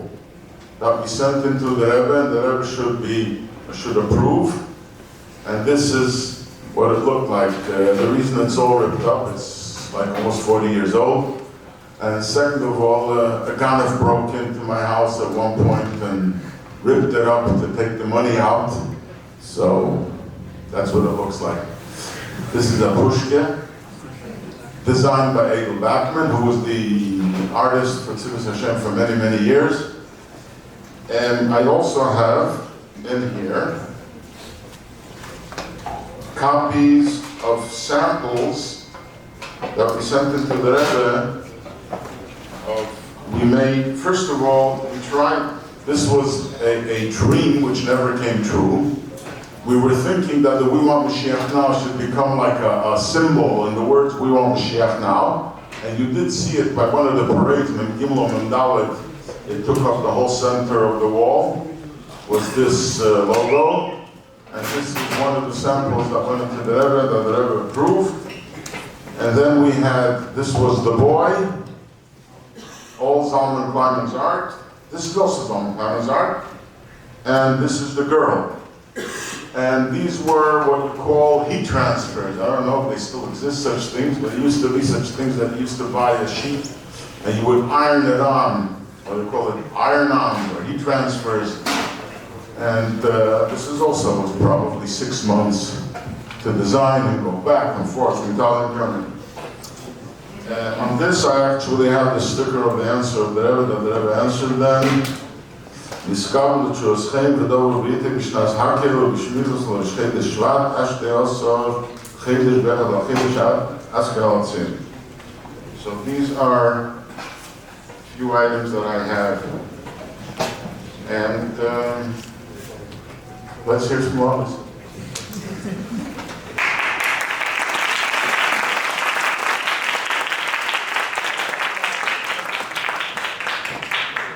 that we sent into the Rebbe, and the Rebbe should approve. And this is what it looked like. The reason it's all ripped up, it's like almost 40 years old. And second of all, a ganav broke into my house at one point and ripped it up to take the money out. So that's what it looks like. This is a pushka, designed by Adel Bachman, who was the artist for Tzivos Hashem for many, many years. And I also have in here copies of samples that we sent into the Rebbe. We made, first of all, we tried, this was a dream which never came true. We were thinking that the "We Want Mashiach Now" should become like a symbol in the words "We Want Mashiach Now." And you did see it by one of the parades in Gimel and Dalet. It took up the whole center of the wall, was this logo. And this is one of the samples that went into the Rebbe, that the Rebbe approved. And then we had, this was the boy, all Zalman Kleinman's art. This is also Zalman Kleinman's art. And this is the girl. And these were what you call heat transfers. I don't know if they still exist, such things, but it used to be such things that you used to buy a sheet and you would iron it on, what they call it, iron-on, or heat transfers. And this is also was probably 6 months to design and go back and forth from Italy and Germany. On this, I actually have the sticker of the answer of the Rebbe, that the Rebbe answered them. Niskabel Tzivos v'dover b'yitek b'shnas hakel u'b'shmizus l'shchedesh shvat ashteosor chedesh bechad al-chedesh askel al-tzin. So these are a few items that I have. And let's hear some others.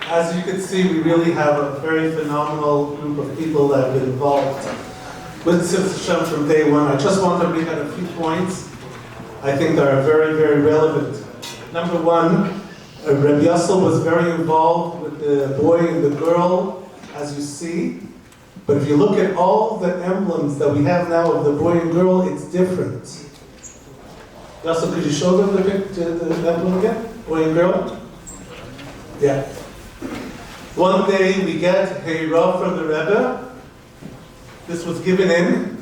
As you can see, we really have a very phenomenal group of people that have been involved with Tzivos Hashem from day one. I just want to bring out a few points I think that are very, very relevant. Number one, Rebbe Yossel was very involved with the boy and the girl, as you see. But if you look at all the emblems that we have now of the boy and girl, it's different. Yossel, could you show them the emblem again? Boy and girl? Yeah. One day we get Heirah from the Rebbe. This was given in,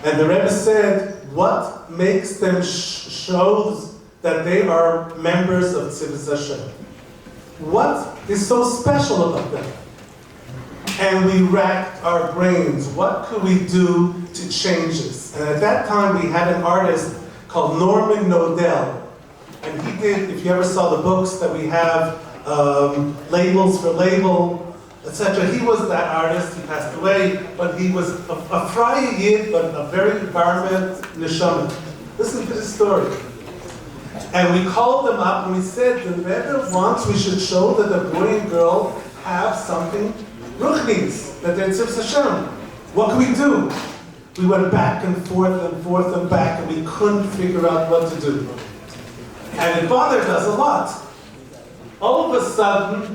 and the Rebbe said, what makes them shows that they are members of Tzivos Hashem? What is so special about them? And we racked our brains. What could we do to change this? And at that time we had an artist called Norman Nodell. And he did, if you ever saw the books that we have, Labels for Label, etc. He was that artist. He passed away, but he was a Friar Yid, but a very environment neshama. Listen to this story. And we called them up and we said, the Rebbe wants we should show that the boy and girl have something ruchnis, that they're Tzivos Hashem. What can we do? We went back and forth and back, and we couldn't figure out what to do. And it bothered us a lot. All of a sudden,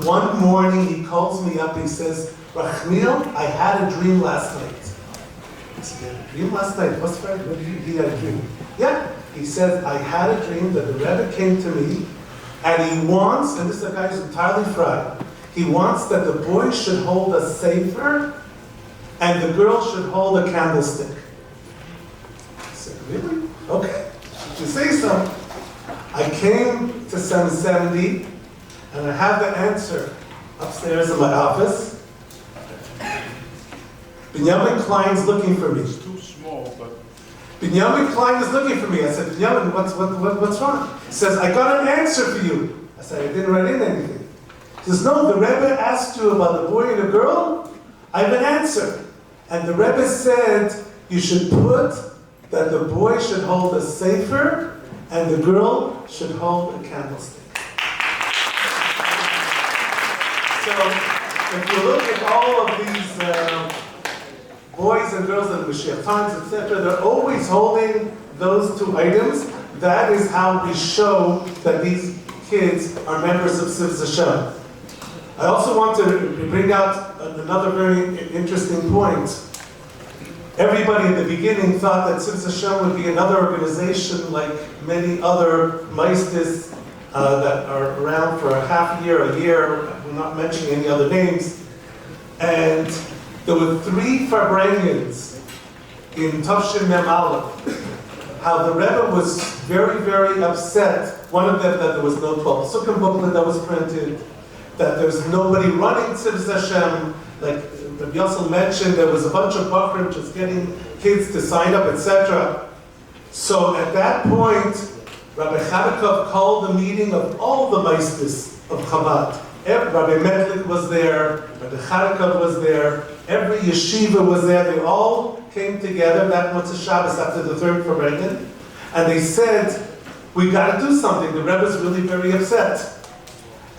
one morning he calls me up, he says, Rachmiel, I had a dream last night. I said, you had a dream last night? What's right? What did he had a dream? Yeah. He said, I had a dream that the Rebbe came to me, and he wants, and this is a guy who's entirely fried, he wants that the boy should hold a sefer, and the girl should hold a candlestick. I said, really? Okay. You say so. I came to 770, and I have the answer upstairs in my office. Binyamin Klein's looking for me. It's too small, but... Binyamin Klein is looking for me. I said, Binyamin, what's wrong? He says, I got an answer for you. I said, I didn't write in anything. He says, no, the Rebbe asked you about the boy and the girl. I have an answer. And the Rebbe said, you should put that the boy should hold a sefer and the girl should hold a candlestick. So, if you look at all of these boys and girls in the Mashiach times, etc., they're always holding those two items. That is how we show that these kids are members of Tzivos Hashem. I also want to bring out another very interesting point. Everybody in the beginning thought that Tzivos Hashem would be another organization like many other maistis that are around for a half a year. I'm not mentioning any other names. And there were 3 Farbrengens in Tavshin Mem Aleph. How the Rebbe was very, very upset. One of them that there was no 12 Sukkim booklet that was printed, that there's nobody running Tzivos Hashem. Like Rebbe Yossel mentioned, there was a bunch of bakrim just getting kids to sign up, etc. So at that point, Rabbi Chadakov called a meeting of all the maistis of Chabad. Rabbi Medlik was there, Rabbi Chadakov was there, every yeshiva was there. They all came together that Motzei Shabbos after the 3rd Farbrengen, and they said, we got to do something. The Rebbe is really very upset.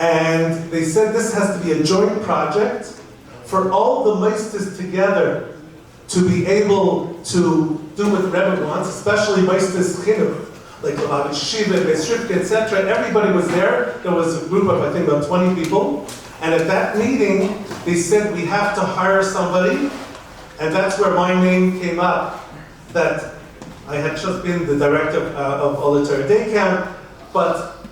And they said this has to be a joint project for all the maistis together to be able to do what the Rebbe wants, especially maistis chinuch, like Lavad Shiva, Beis Rivka, etc. Everybody was there. There was a group of, I think, about 20 people. And at that meeting, they said we have to hire somebody, and that's where my name came up, that I had just been the director of Olitary Day Camp, but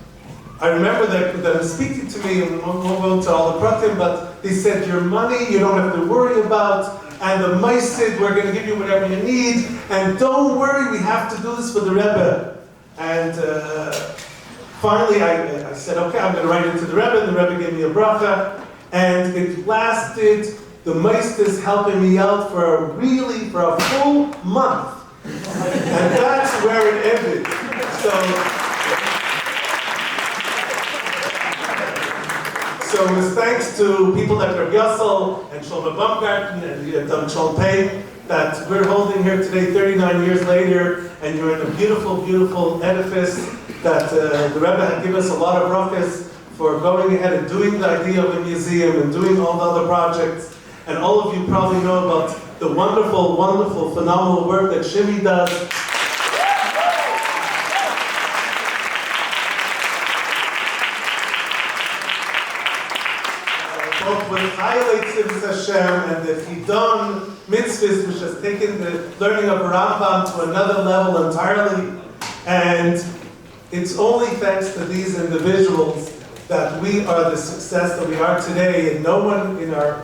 I remember that them speaking to me, and we won't go into all the pratim, but they said, your money, you don't have to worry about, and the maisid, we're going to give you whatever you need, and don't worry, we have to do this for the Rebbe. And finally, I said, okay, I'm going to write it to the Rebbe, and the Rebbe gave me a bracha, and it lasted, the maesters helping me out for a full month. And that's where it ended. So it was thanks to people like Rebbe Yossel and Shlomo Baumgarten and Shlomo Pei that we're holding here today 39 years later, and you're in a beautiful, beautiful edifice that the Rebbe had given us a lot of brachas for going ahead and doing the idea of the museum and doing all the other projects. And all of you probably know about the wonderful, wonderful, phenomenal work that Shimi does. Both with highlight Tzivos Hashem and the Chidon mitzvahs, which has taken the learning of Rambam to another level entirely. And it's only thanks to these individuals that we are the success that we are today, and no one in our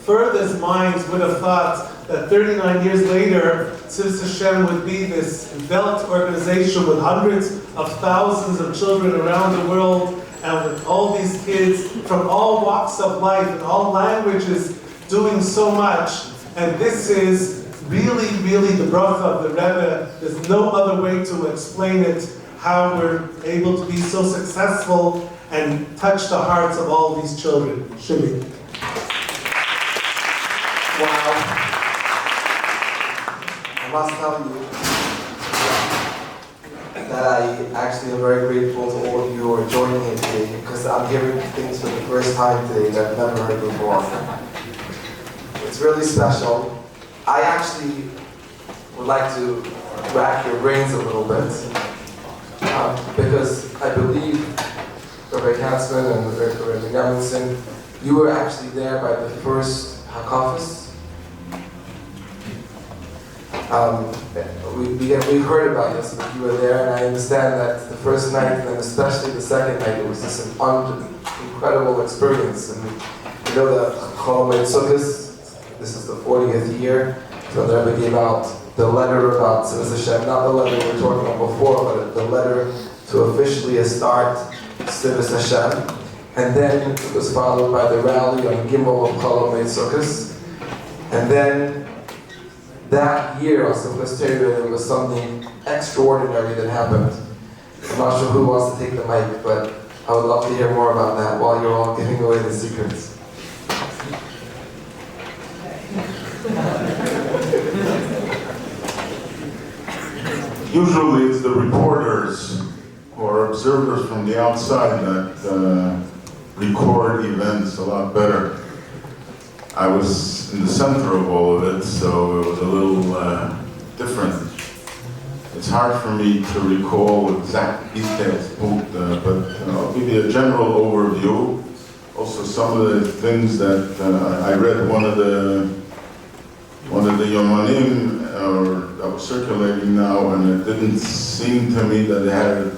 furthest minds would have thought that 39 years later, Tzivos Hashem would be this Welt organization with hundreds of thousands of children around the world, and with all these kids from all walks of life and all languages doing so much. And this is really, really the bracha of the Rebbe. There's no other way to explain it, how we're able to be so successful and touch the hearts of all these children. Shimi. Wow. I must tell you that I actually am very grateful to all of you who are joining me today, because I'm hearing things for the first time today that I've never heard before. It's really special. I actually would like to rack your brains a little bit, because I believe Rabbi Katzman and Rabbi Gamlinson, you were actually there by the first Hakafis. We heard about this, but you were there, and I understand that the first night, and then especially the second night, it was just an incredible experience. And you know the Chol Sukkos, this is the 40th year, so the Rebbe gave out the letter about Tzivos Hashem, not the letter we were talking about before, but the letter to officially start Tzivos Hashem. And then it was followed by the rally on Gimel of Chol Sukkos. And then that year on Simchas Torah, there was something extraordinary that happened. I'm not sure who wants to take the mic, but I would love to hear more about that while you're all giving away the secrets. Usually it's the reporters or observers from the outside that record events a lot better. I was in the center of all of it, so it was a little different. It's hard for me to recall exact details, but I'll give you a general overview. Also, some of the things that I read, one of the Yomanim that was circulating now, and it didn't seem to me that they had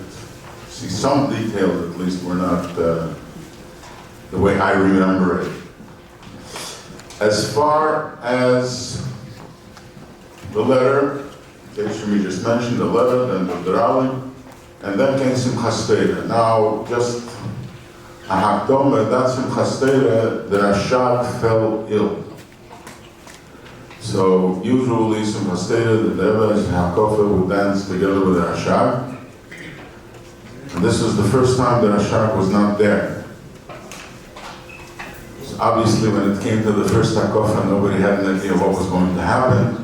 some details, at least, were not the way I remember it. As far as the letter, Shimi just mentioned the letter, then the rally, and then came Simchas Torah. Now, just a hakdama, that Simchas Torah, the Rashag fell ill. So usually Simchas Torah, the Rebbe and Hakofa would dance together with the Rashag. And this was the first time the Rashag was not there. Obviously, when it came to the first Hakofa, nobody had an idea what was going to happen.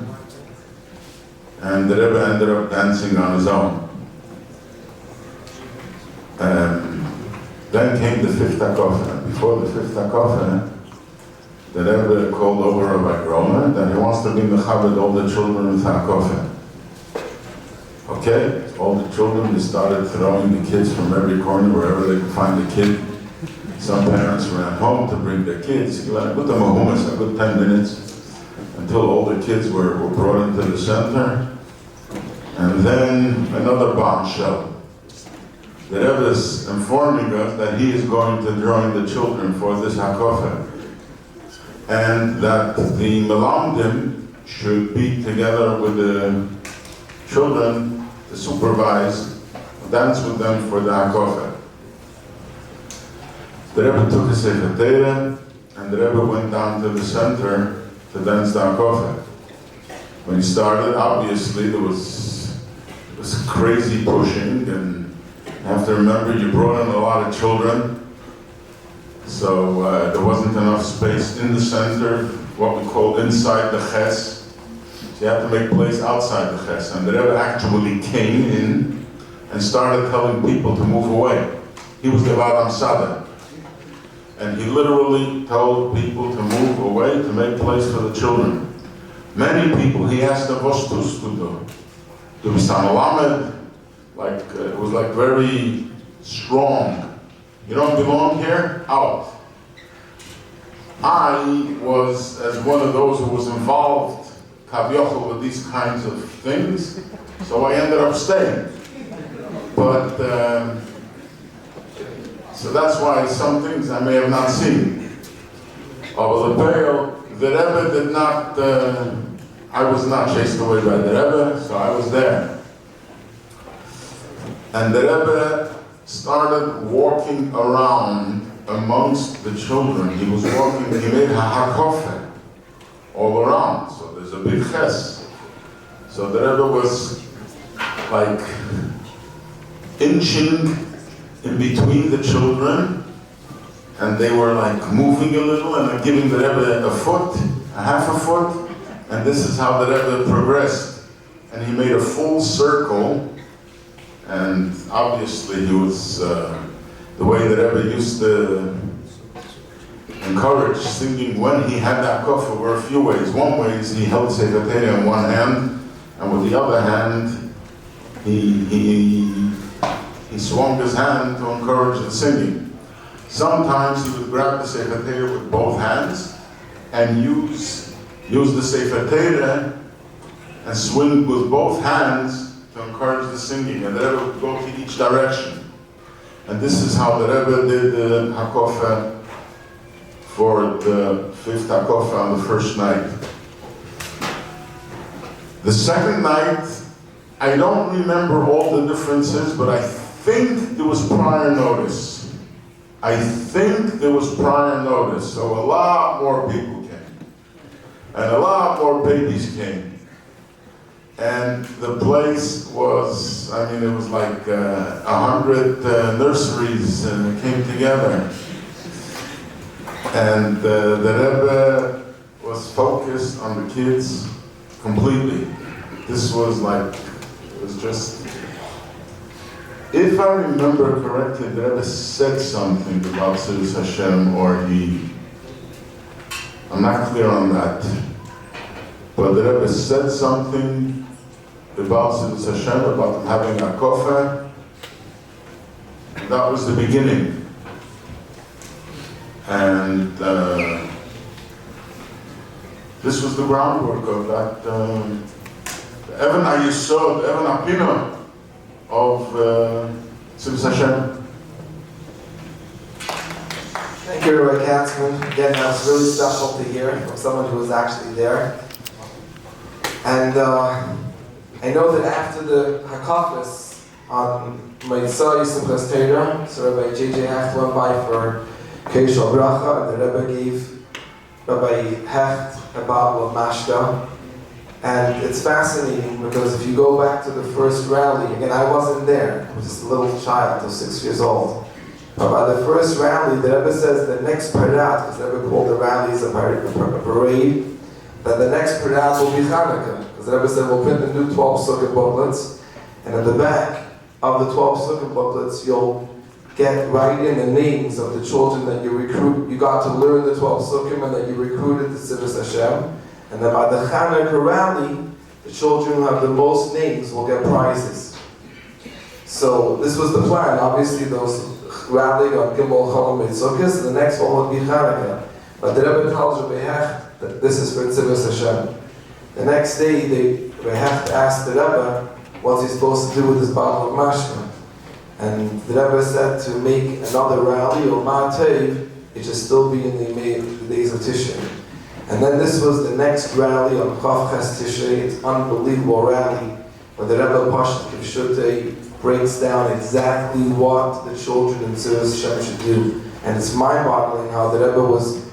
And the Rebbe ended up dancing on his own. Then came the fifth Hakofa. Before the fifth Hakofa, the Rebbe called over Rabbi Groma that he wants to be mechabed all the children with Hakofa. Okay, all the children, they started throwing the kids from every corner, wherever they could find a kid. Some parents ran home to bring their kids. You went with the mahumas a good 10 minutes until all the kids were brought into the center. And then another bombshell. The Rebbe is informing us that he is going to join the children for this hakofa. And that the melamdim should be together with the children to supervise, dance with them for the hakofa. The Rebbe took a Sefer Torah, and the Rebbe went down to the center to dance the hakofa. When he started, obviously there was crazy pushing, and you have to remember you brought in a lot of children, so there wasn't enough space in the center, what we call inside the ches. So you have to make place outside the ches. And the Rebbe actually came in and started telling people to move away. He was the Vadam Sada. And he literally told people to move away to make place for the children. Many people, he asked them, "What's to do? To be Samalamed?" Like, it was like very strong. You don't belong here? Out. I was, as one of those who was involved, Kavyochel, with these kinds of things, so I ended up staying. But, so that's why some things I may have not seen. Over the veil, the Rebbe did not, I was not chased away by the Rebbe, so I was there. And the Rebbe started walking around amongst the children. He was walking, he made hakofa all around, so there's a big ches. So the Rebbe was like inching in between the children, and they were like moving a little and giving the Rebbe a foot, a half a foot, and this is how the Rebbe progressed. And he made a full circle, and obviously he was, the way the Rebbe used to encourage singing when he had that kofah were a few ways. One way is he held Sefer Torah in one hand, and with the other hand, he swung his hand to encourage the singing. Sometimes he would grab the Sefer Torah with both hands and use the Sefer Torah and swing with both hands to encourage the singing, and the Rebbe would go to each direction. And this is how the Rebbe did the hakofa for the fifth hakofa on the first night. The second night, I don't remember all the differences, but I think there was prior notice. So a lot more people came. And a lot more babies came. And the place was, I mean, it was like 100 nurseries came together. And the Rebbe was focused on the kids completely. This was like, it was just, if I remember correctly, the Rebbe said something about Tzivos Hashem, or I'm not clear on that, but the Rebbe said something about Tzivos Hashem, about having a kofa. That was the beginning. And this was the groundwork of that, Even HaYesod, Even HaPinah of Tzivos Hashem. Thank you, Rebbe Katzman. Again, that was really special to hear from someone who was actually there. And I know that after the Hakafas on Meitzah Yisumchas Torah, so Rabbi JJ Hecht went by for Keishal Bracha, and the Rebbe gave Rabbi Hecht a bottle of mashta. And it's fascinating because if you go back to the first rally, again, I wasn't there, I was just a little child, I was 6 years old. But by the first rally, the Rebbe says the next parat, because the Rebbe called the rallies a parade, that the next parat will be Hanukkah. Because the Rebbe said we'll print the new 12 sukkah booklets, and at the back of the 12 sukkah booklets, you'll get right in the names of the children that you got to learn the 12 sukkah and that you recruited to Tzivos Hashem. And then by the Hanukkah rally, the children who have the most names will get prizes. So this was the plan. Obviously those rally on Gimel Chol Mitzvahs, and the next one would be Hanukkah. But the Rebbe tells Rebbe that this is for Tzivos Hashem. The next day, they have to ask the Rebbe what he's supposed to do with his bottle of mashma. And the Rebbe said to make another rally, or Ma'atev, it should still be in the days of Tishrei. And then this was the next rally on Chav Ches Tishrei. It's an unbelievable rally, where the Rebbe Pashat Kivshutei breaks down exactly what the children in Tzivos Hashem should do. And it's mind-boggling how the Rebbe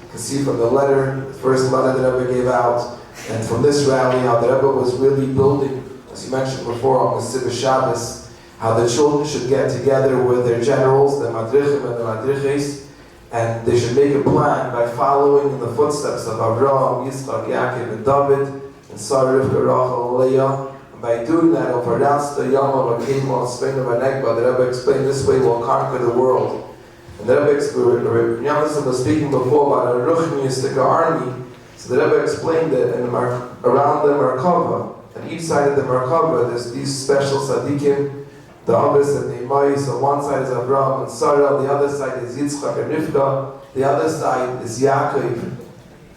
can see from the letter, the first letter the Rebbe gave out, and from this rally, how the Rebbe was really building, as you mentioned before, on the Tzivos Shabbos, how the children should get together with their generals, the Madrichim and the Madriches, and they should make a plan by following in the footsteps of Avraham, Yitzchak, Yaakov, and David, and Sarah, Rivka, Rachel, and Leah. And by doing that, over Rasta, Yama, Vakema, Spain, and Vanekba, the Rebbe explained this way we'll conquer the world. And the Rebbe explained, Yamasa was speaking before about a Ruchnistika army. So the Rebbe explained that around the Merkava, on each side of the Merkava, there's these special tzaddikim, the Abbas and the Imais. On one side is Abraham and Sarah, the other side is Yitzchak and Rivka, the other side is Yaakov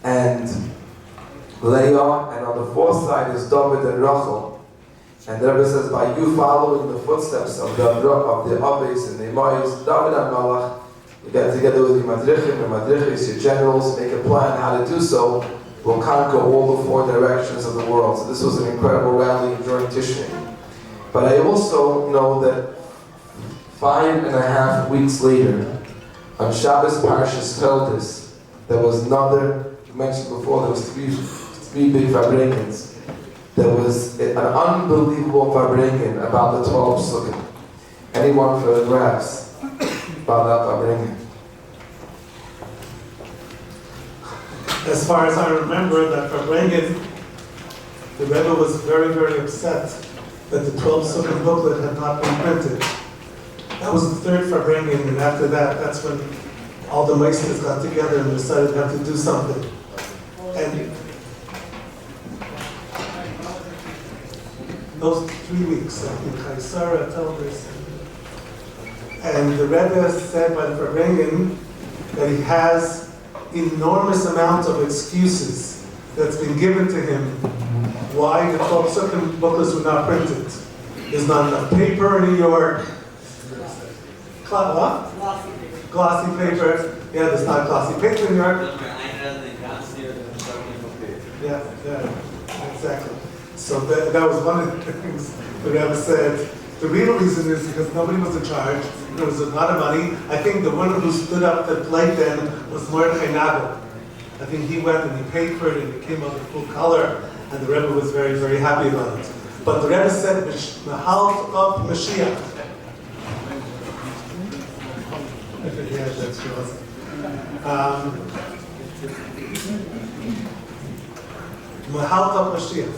and Leah, and on the fourth side is David and Rachel. And the Rebbe says, by you following the footsteps of the Abbas and the Imais, David and Malach, you get together with your Madrichim and Madrichis, your generals, make a plan how to do so, will conquer all the four directions of the world. So this was an incredible rally during Tishrei. But I also know that 5.5 weeks later, on Shabbos Parshas Toldis, there was another, you mentioned before, there was three big Farbrengens. There was an unbelievable Farbrengen about the 12 Sukkot. Anyone for the graphs about that Farbrengen? As far as I remember, that Farbrengen, the Rebbe was very, very upset that the 12 Sukkot booklet had not been printed. That was the third Farbrengen, and after that, that's when all the Meisters got together and decided to have to do something. And those 3 weeks, I think Chaisara told us, and the Rebbe said by the Farbrengen that he has enormous amounts of excuses that's been given to him why the 12 Sukkot booklets were not printed. There's not enough paper in New York. What? Glossy paper. Yeah, there's not glossy paper in New York. Yeah, exactly. So that was one of the things the Rebbe said. The real reason is because nobody was in charge. There was a lot of money. I think the one who stood up to plate then was Mordechai Nagel. I think he went and he paid for it and it came out in full color. And the Rebbe was very, very happy about it. But the Rebbe said, Mahal of Mashiach. Yeah, that's true. Mahal of Mashiach.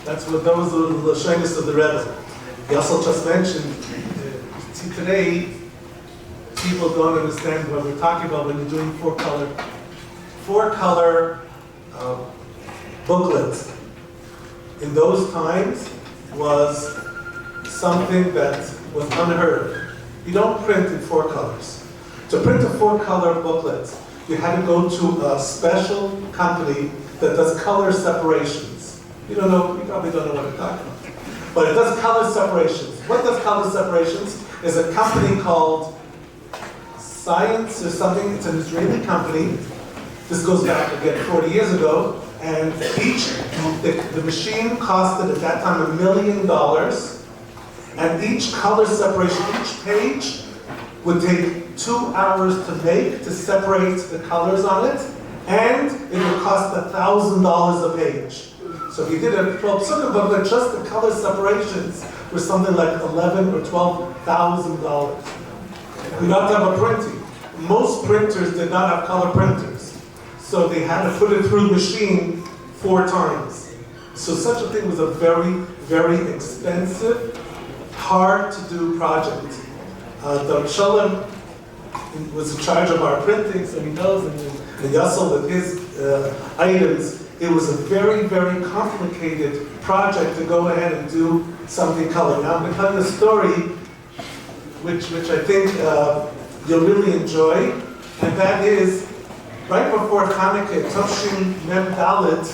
That's what those were the lashonos of the Rebbe. He also just mentioned, today, people don't understand what we're talking about when you're doing four-color booklet in those times was something that was unheard. You don't print in 4 colors. To print a 4-color booklet, you had to go to a special company that does color separations. You probably don't know what I'm talking about. But it does color separations. What does color separations? Is a company called Science or something. It's an Israeli company. This goes back again 40 years ago. And the machine costed at that time $1 million, and each color separation, each page would take 2 hours to make, to separate the colors on it, and it would cost $1,000 a page. So if you did a 12 Sukkot booklet, just the color separations were something like $11,000 or $12,000. We not have a printing. Most printers did not have color printers. So they had to put it through the machine 4 times. So such a thing was a very, very expensive, hard to do project. The Shalom was in charge of our printing, so he knows, and Yassel with his items. It was a very, very complicated project to go ahead and do something color. Now I'm going to tell you a story. which I think you'll really enjoy, and that is right before Hanukkah, Toshin Mem Dalet,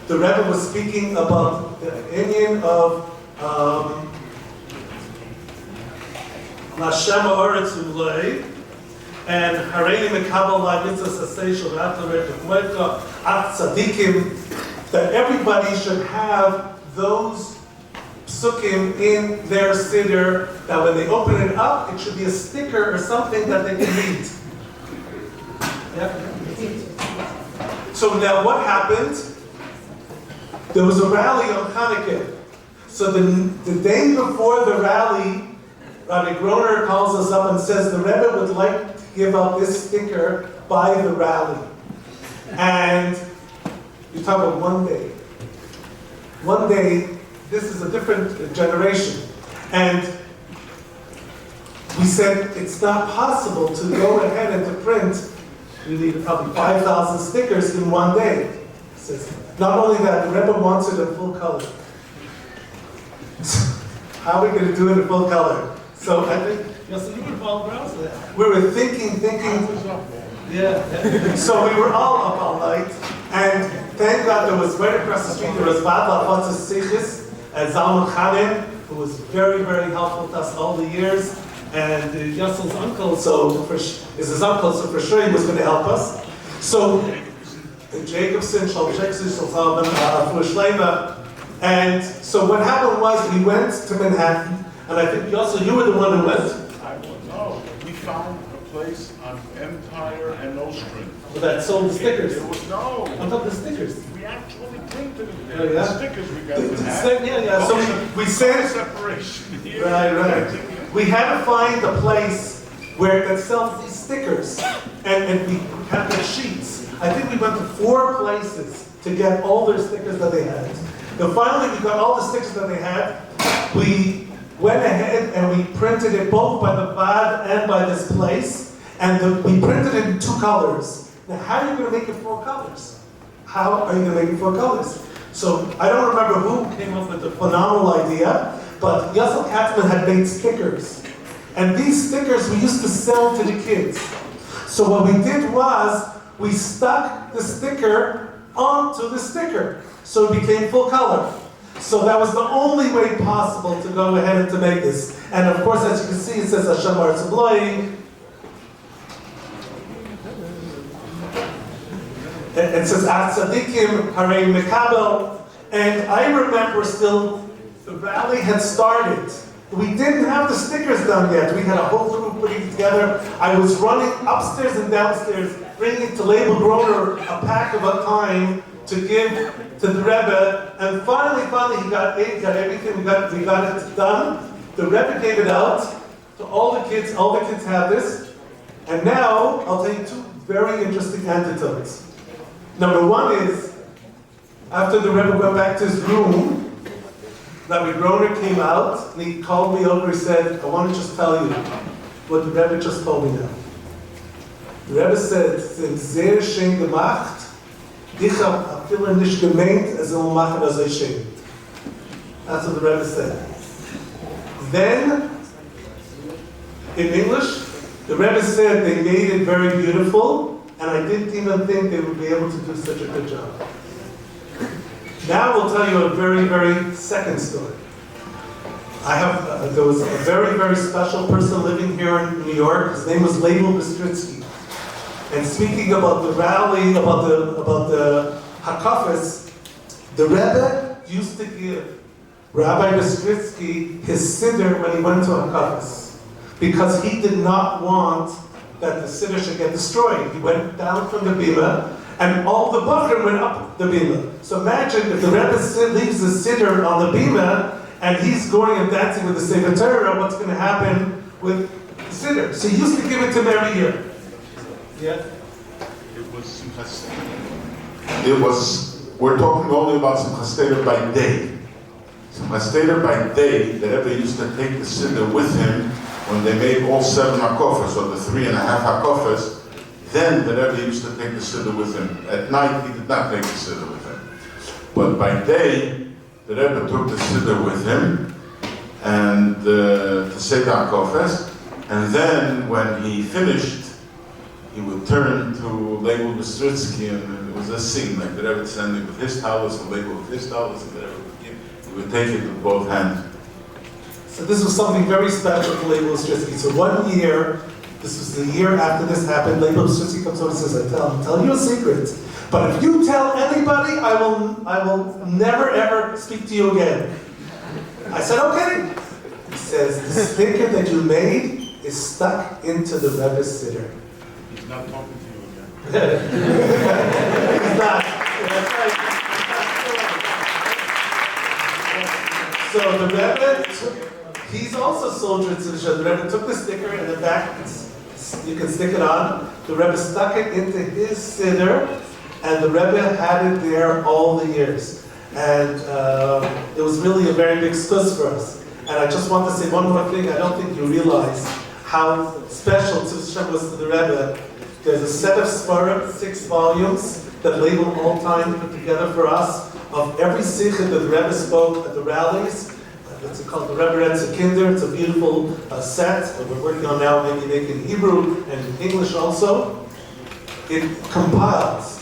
the Rebbe was speaking about the inyan of Lashem Haaretz Ulei, and Hareini Mekabel La Mitzvah Sasei Shel Ratler Tekmoeta At Tzadikim, that everybody should have those psukim in their siddur, that when they open it up, it should be a sticker or something that they can read. Yeah. So now what happened? There was a rally on Hanukkah. So the day before the rally, Rabbi Groner calls us up and says the Rebbe would like to give out this sticker by the rally. And you talk about one day. One day, this is a different generation. And we said it's not possible to go ahead and to print. We need probably 5,000 stickers in one day. He says, not only that, the Rebbe wants it in full color. How are we going to do it in full color? So I think, yes, you were involved around that. We were thinking. Yeah. So we were all up all night, and thank God there was right across the street, there was Vad Lafatzes Sichis and Zalman Chanem, who was very, very helpful to us all the years. And Yassel's uncle, is his uncle, so for sure he was going to help us. So Jacobson, and so what happened was we went to Manhattan, and I think Yassel, you were the one who went. I don't know. We found a place on Empire and Nostrand. That sold the stickers. It was no. On top of the stickers. We actually printed it. Oh, yeah? The stickers we got. Yeah. So we sent separation here. Right. We had to find a place where that sells these stickers, and we had the sheets. I think we went to 4 places to get all their stickers that they had. And finally, we got all the stickers that they had. We went ahead and we printed it both by the VAD and by this place, and we printed it in 2 colors. Now, how are you going to make it 4 colors? How are you going to make it 4 colors? So I don't remember who came up with the phenomenal idea, but Yassel Katzman had made stickers. And these stickers we used to sell to the kids. So what we did was, we stuck the sticker onto the sticker. So it became full color. So that was the only way possible to go ahead and to make this. And of course, as you can see, it says Hashem Haaretz Ulei. It says At Tzadikim Harei Mekabel. And I remember still, the rally had started. We didn't have the stickers done yet. We had a whole group putting it together. I was running upstairs and downstairs, bringing to Label Groner a pack of a time to give to the Rebbe. And finally, he got everything. We got it done. The Rebbe gave it out to all the kids. All the kids have this. And now, I'll tell you 2 very interesting anecdotes. Number 1 is, after the Rebbe went back to his room, Rabbi Groner came out and he called me over. He said, I want to just tell you what the Rebbe just told me now. The Rebbe said, "Sind sehr schön gemacht. Ich hab a viele nicht gemeint, es soll machen as I schön." That's what the Rebbe said. Then, in English, the Rebbe said they made it very beautiful, and I didn't even think they would be able to do such a good job. Now we'll tell you a very, very second story. There was a very, very special person living here in New York. His name was Leibel Bistritsky. And speaking about the rally, about the Hakafis, the Rebbe used to give Rabbi Bistritsky his siddur when he went to Hakafis, because he did not want that the siddur should get destroyed. He went down from the bima, and all the bachrim went up the bima. So imagine if the Rebbe leaves the siddur on the bima, and he's going and dancing with the Sefer Torah, what's going to happen with the siddur? So he used to give it to him every year. Yeah? It was Simchas Seder. We're talking only about Simchas Seder by day. Simchas Seder by day, the Rebbe used to take the siddur with him when they made all 7 hakofas, or the 3.5 hakofas. Then the Rebbe used to take the siddur with him. At night, he did not take the siddur with him. But by day, the Rebbe took the siddur with him, and to say Kofes. And then when he finished, he would turn to Leibel Bistritsky, and it was a scene, like the Rebbe would send him with his towels, and Leibel with his towels, and the Rebbe would give, he would take it with both hands. So this was something very special to Leibel Bistritsky. So one year, this was the year after this happened, Leibel Bistritsky comes over and says, I'll tell you a secret, but if you tell anybody, I will never ever speak to you again. I said, okay. He says, the sticker that you made is stuck into the Rebbe's siddur. He's not talking to you again. He's not. That's right. So the Rebbe he's also soldier at Tzivos Hashem. The Rebbe took the sticker in the back, you can stick it on. The Rebbe stuck it into his siddur, and the Rebbe had it there all the years. And it was really a very big skus for us. And I just want to say one more thing. I don't think you realize how special Tzivos Hashem was to the Rebbe. There's a set of Svarim, 6 volumes, that Leibel all time put together for us, of every sikha that the Rebbe spoke at the rallies. It's called the Rebbe Retz Kinder. It's a beautiful set that we're working on now, maybe make in Hebrew and in English also. It compiles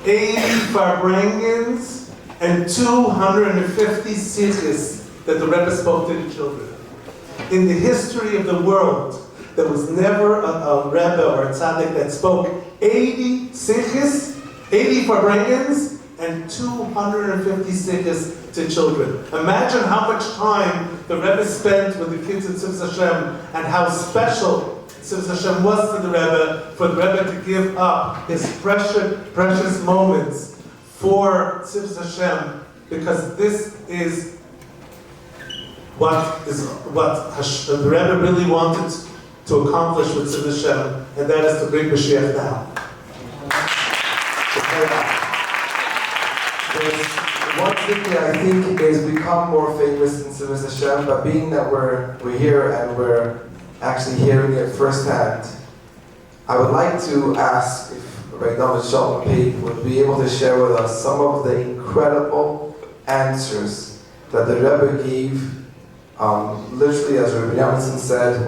80 farbrangins and 250 sikhs that the Rebbe spoke to the children. In the history of the world, there was never a Rebbe or a tzaddik that spoke 80 sikhs, 80 farbrangins, and 250 sikhs to children. Imagine how much time the Rebbe spent with the kids at Tzivos Hashem, and how special Tzivos Hashem was to the Rebbe, for the Rebbe to give up his precious moments for Tzivos Hashem, because this is what the Rebbe really wanted to accomplish with Tzivos Hashem, and that is to bring Mashiach down. One thing that I think is become more famous in Tzivos Hashem, but being that we're here and we're actually hearing it firsthand, I would like to ask if Rabbi David Shalom Pate would be able to share with us some of the incredible answers that the Rebbe gave. Literally, as Rabbi Yamson said,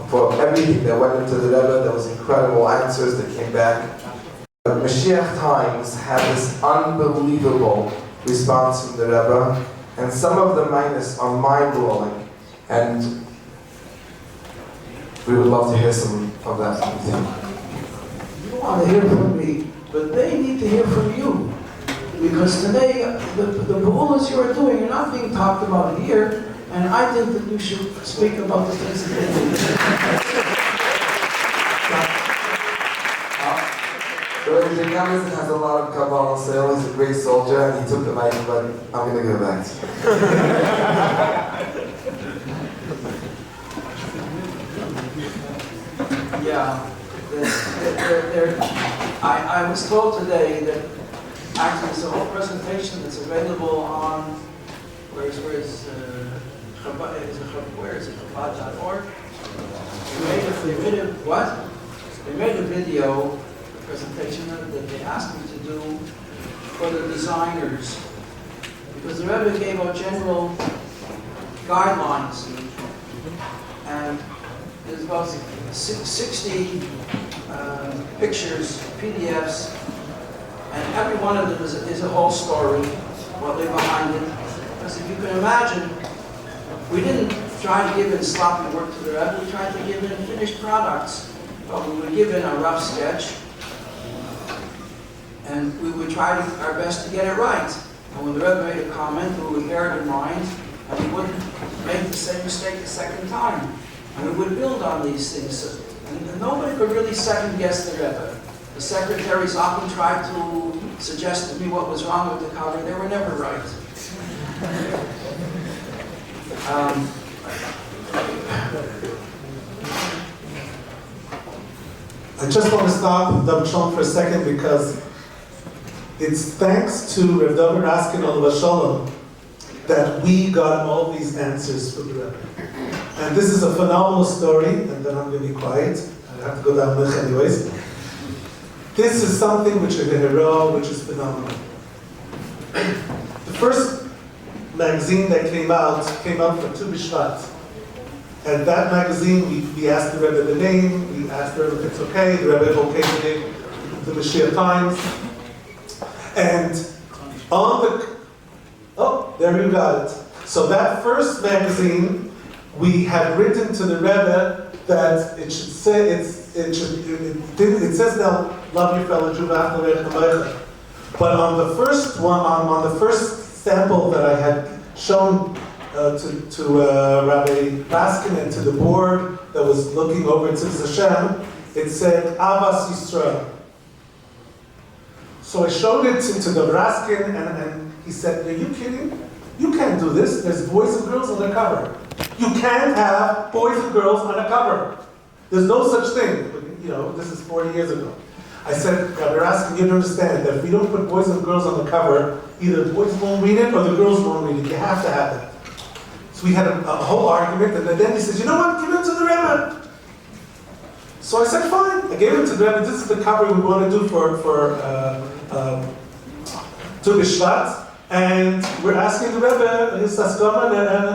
for everything that went into the Rebbe, there was incredible answers that came back. The Mashiach times had this unbelievable response from the Rebbe, and some of the minus are mind-blowing, and we would love to hear some of that from you. You want to hear from me, but they need to hear from you. Because today, the ba'ulas you are doing are not being talked about here, and I think that you should speak about the things that they do. So Rabbi Yamson has a lot of Kabbalah sales, he's a great soldier, and he took the mic, but I'm going to give it back to you. Yeah, I was told today that actually there's a whole presentation that's available on where is it Chabad.org. They made a video presentation that they asked me to do for the designers, because the Rebbe gave out general guidelines, and there's about 60 pictures, PDFs, and every one of them is a whole story, what lay behind it. Because if you can imagine, we didn't try to give in sloppy work to the Rebbe, we tried to give in finished products. But we would give in a rough sketch, and we would try our best to get it right. And when the Rebbe made a comment, we would bear it in mind, and we wouldn't make the same mistake the second time. And we would build on these things. And nobody could really second guess the Rebbe. The secretaries often tried to suggest to me what was wrong with the cover. They were never right. I just want to stop David Shalom for a second, because it's thanks to Rav David Raskin Olav Shalom that we got all these answers from the Rebbe. And this is a phenomenal story, and then I'm going to be quiet. I have to go down with anyways. This is something which is a hero, which is phenomenal. The first magazine that came out for Tu B'Shvat. And that magazine, we asked the Rebbe the name, we asked the Rebbe if it's okay, the Rebbe okayed it, the Mashiach Times. And on the, oh, there you got it. So that first magazine, we had written to the Rebbe that it should say, it says now, love your fellow Jew, but on the first one, on the first sample that I had shown to Rabbi Baskin and to the board that was looking over at Tzivos Hashem, it said, Avas Yisrael. So I showed it to the Raskin, and he said, are you kidding? You can't do this. There's boys and girls on the cover. You can't have boys and girls on a cover. There's no such thing. You know, this is 40 years ago. I said, Rabbi Raskin, you understand that if we don't put boys and girls on the cover, either the boys won't read it or the girls won't read it. You have to have that. So we had a whole argument, and then he says, you know what, give it to the Rebbe. So I said, fine. I gave it to the Rebbe. This is the cover we want to do for Tu B'Shvat, and we're asking the Rebbe his haskama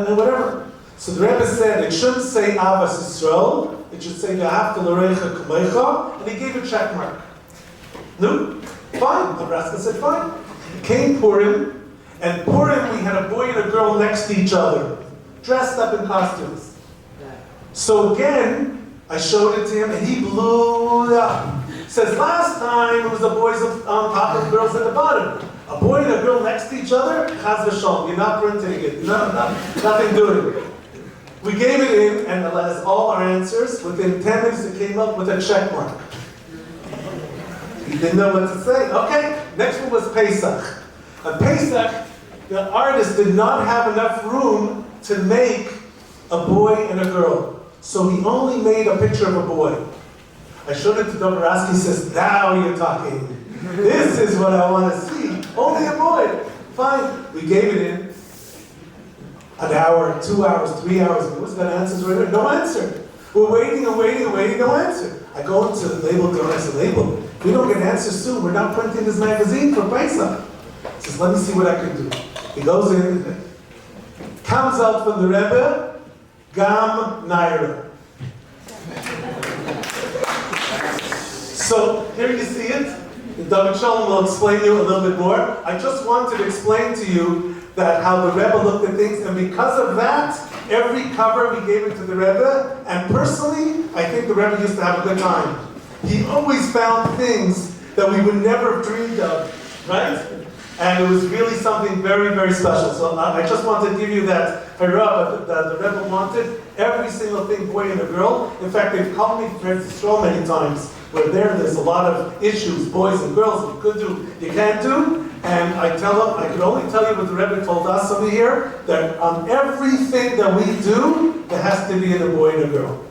and whatever. So the Rebbe said it shouldn't say Avas Yisrael, it should say Yahavta L'Reicha K'meicha, and he gave a check mark. No? Fine. Nebraska said fine. Came Purim, and Purim we had a boy and a girl next to each other, dressed up in costumes. So again, I showed it to him, and he blew it up. Says last time it was the boys on top and the girls at the bottom. A boy and a girl next to each other, chaz v'shalom. You're not printing it. Nothing doing it. We gave it in, and as all our answers, within 10 minutes it came up with a check mark. He didn't know what to say. Okay, next one was Pesach. At Pesach, the artist did not have enough room to make a boy and a girl. So he only made a picture of a boy. I showed it to Dr. Rasky, he says, now you're talking. This is what I want to see. Only a boy. Fine. We gave it in. An hour, 2 hours, 3 hours. What's got answers right there? No answer. We're waiting and waiting and waiting, no answer. I go into the label door and I say, label, if we don't get answers soon, we're not printing this magazine for Pesach. He says, let me see what I can do. He goes in, comes out from the Rebbe, Gam Naira. So here you see it. David Shalom will explain to you a little bit more. I just wanted to explain to you that how the Rebbe looked at things, and because of that, every cover we gave it to the Rebbe, and personally, I think the Rebbe used to have a good time. He always found things that we would never have dreamed of, right? And it was really something very, very special. So I just wanted to give you that hurrah that the Rebbe wanted. Every single thing, boy and a girl. In fact, they've called me for so many times where there's a lot of issues, boys and girls, you could do, you can't do. And I tell them, I can only tell you what the Rebbe told us over here, that on everything that we do, there has to be a boy and a girl.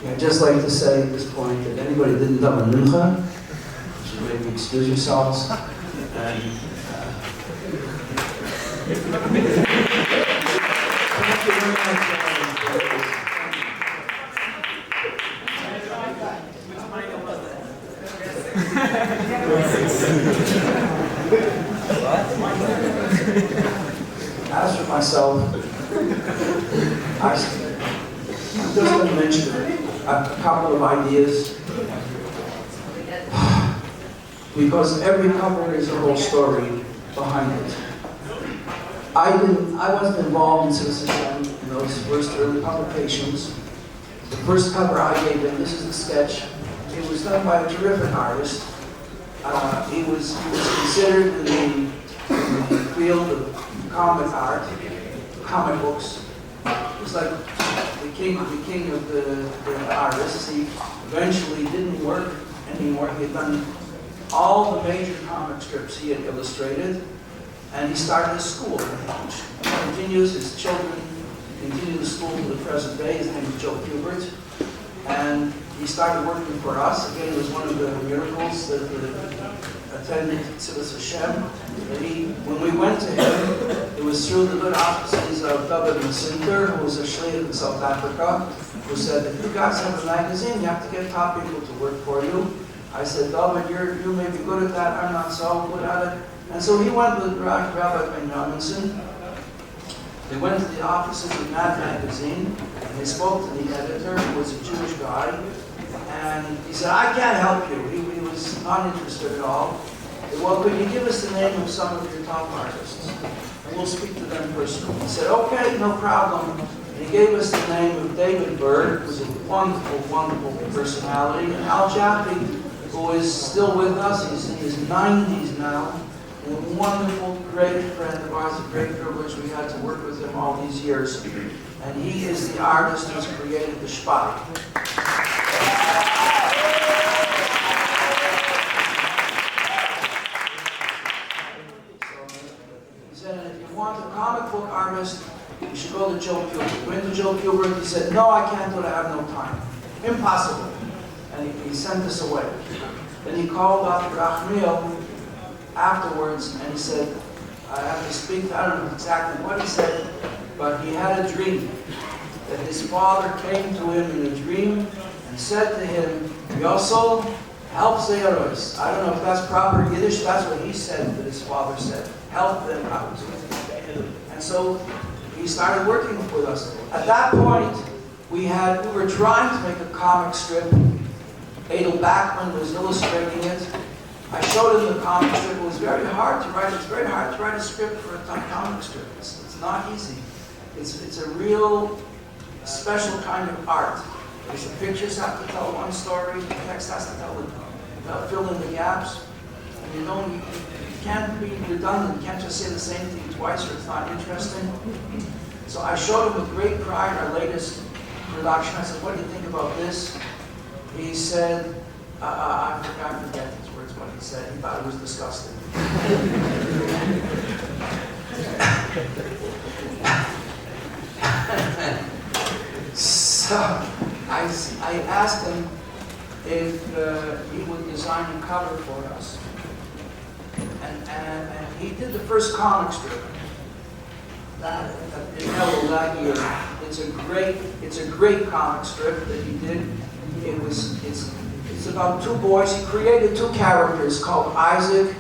I'd just like to say at this point that anybody that didn't have a mincha, should maybe excuse yourselves. And, thank you very much. As for myself, I'm just going to mention a couple of ideas, because every cover is a whole story behind it. I wasn't involved in Tzivos Hashem in those first early publications. The first cover I gave him, this is the sketch. It was done by a terrific artist. He was considered in the field of comic art, comic books. He was like the king of the artists. He eventually didn't work anymore. He had done all the major comic strips he had illustrated, and he started a school. He continues, his children continue the school to the present day. His name is Joe Hubert. And he started working for us. Again, it was one of the miracles that attended Tzivos Hashem. When we went to him, it was through the good offices of David Masinter, who was a shliach in South Africa, who said, if you guys have a magazine, you have to get top people to work for you. I said, David, you may be good at that, I'm not so good at it. And so he went with Rabbi Ben Robinson. They went to the offices of Mad Magazine, and they spoke to the editor, who was a Jewish guy, and he said, I can't help you. He was not interested at all. He said, well, could you give us the name of some of your top artists? And we'll speak to them personally. He said, okay, no problem. And he gave us the name of David Byrd, who was a wonderful, wonderful personality, and Al Jaffe, who is still with us. He's in his 90s now. A wonderful, great friend of ours, a great privilege. We had to work with him all these years. And he is the artist who's created the Shpai. He said, if you want a comic book artist, you should go to Joe Kubert. Went to Joe Kubert, he said, no, I can't do it, I have no time. Impossible. And he sent us away. Then he called Dr. Achmiel afterwards, and he said, I have to speak, I don't know exactly what he said, but he had a dream that his father came to him in a dream and said to him, Yosel, help Zeros. I don't know if that's proper Yiddish, that's what he said that his father said. Help them out. And so he started working with us. At that point, we were trying to make a comic strip. Adel Bachman was illustrating it. I showed him the comic strip. It was very hard to write. It's very hard to write a script for a comic strip. It's not easy. It's a real special kind of art. Because the pictures have to tell one story, the text has to fill in the gaps, and you can't be redundant. You can't just say the same thing twice, or it's not interesting. So I showed him with great pride our latest production. I said, "What do you think about this?" He said, "I forget his words. What he said. He thought it was disgusting." So I asked him if he would design a cover for us, and he did the first comic strip that year. It's a great comic strip that he did. It's about two boys. He created two characters called Isaac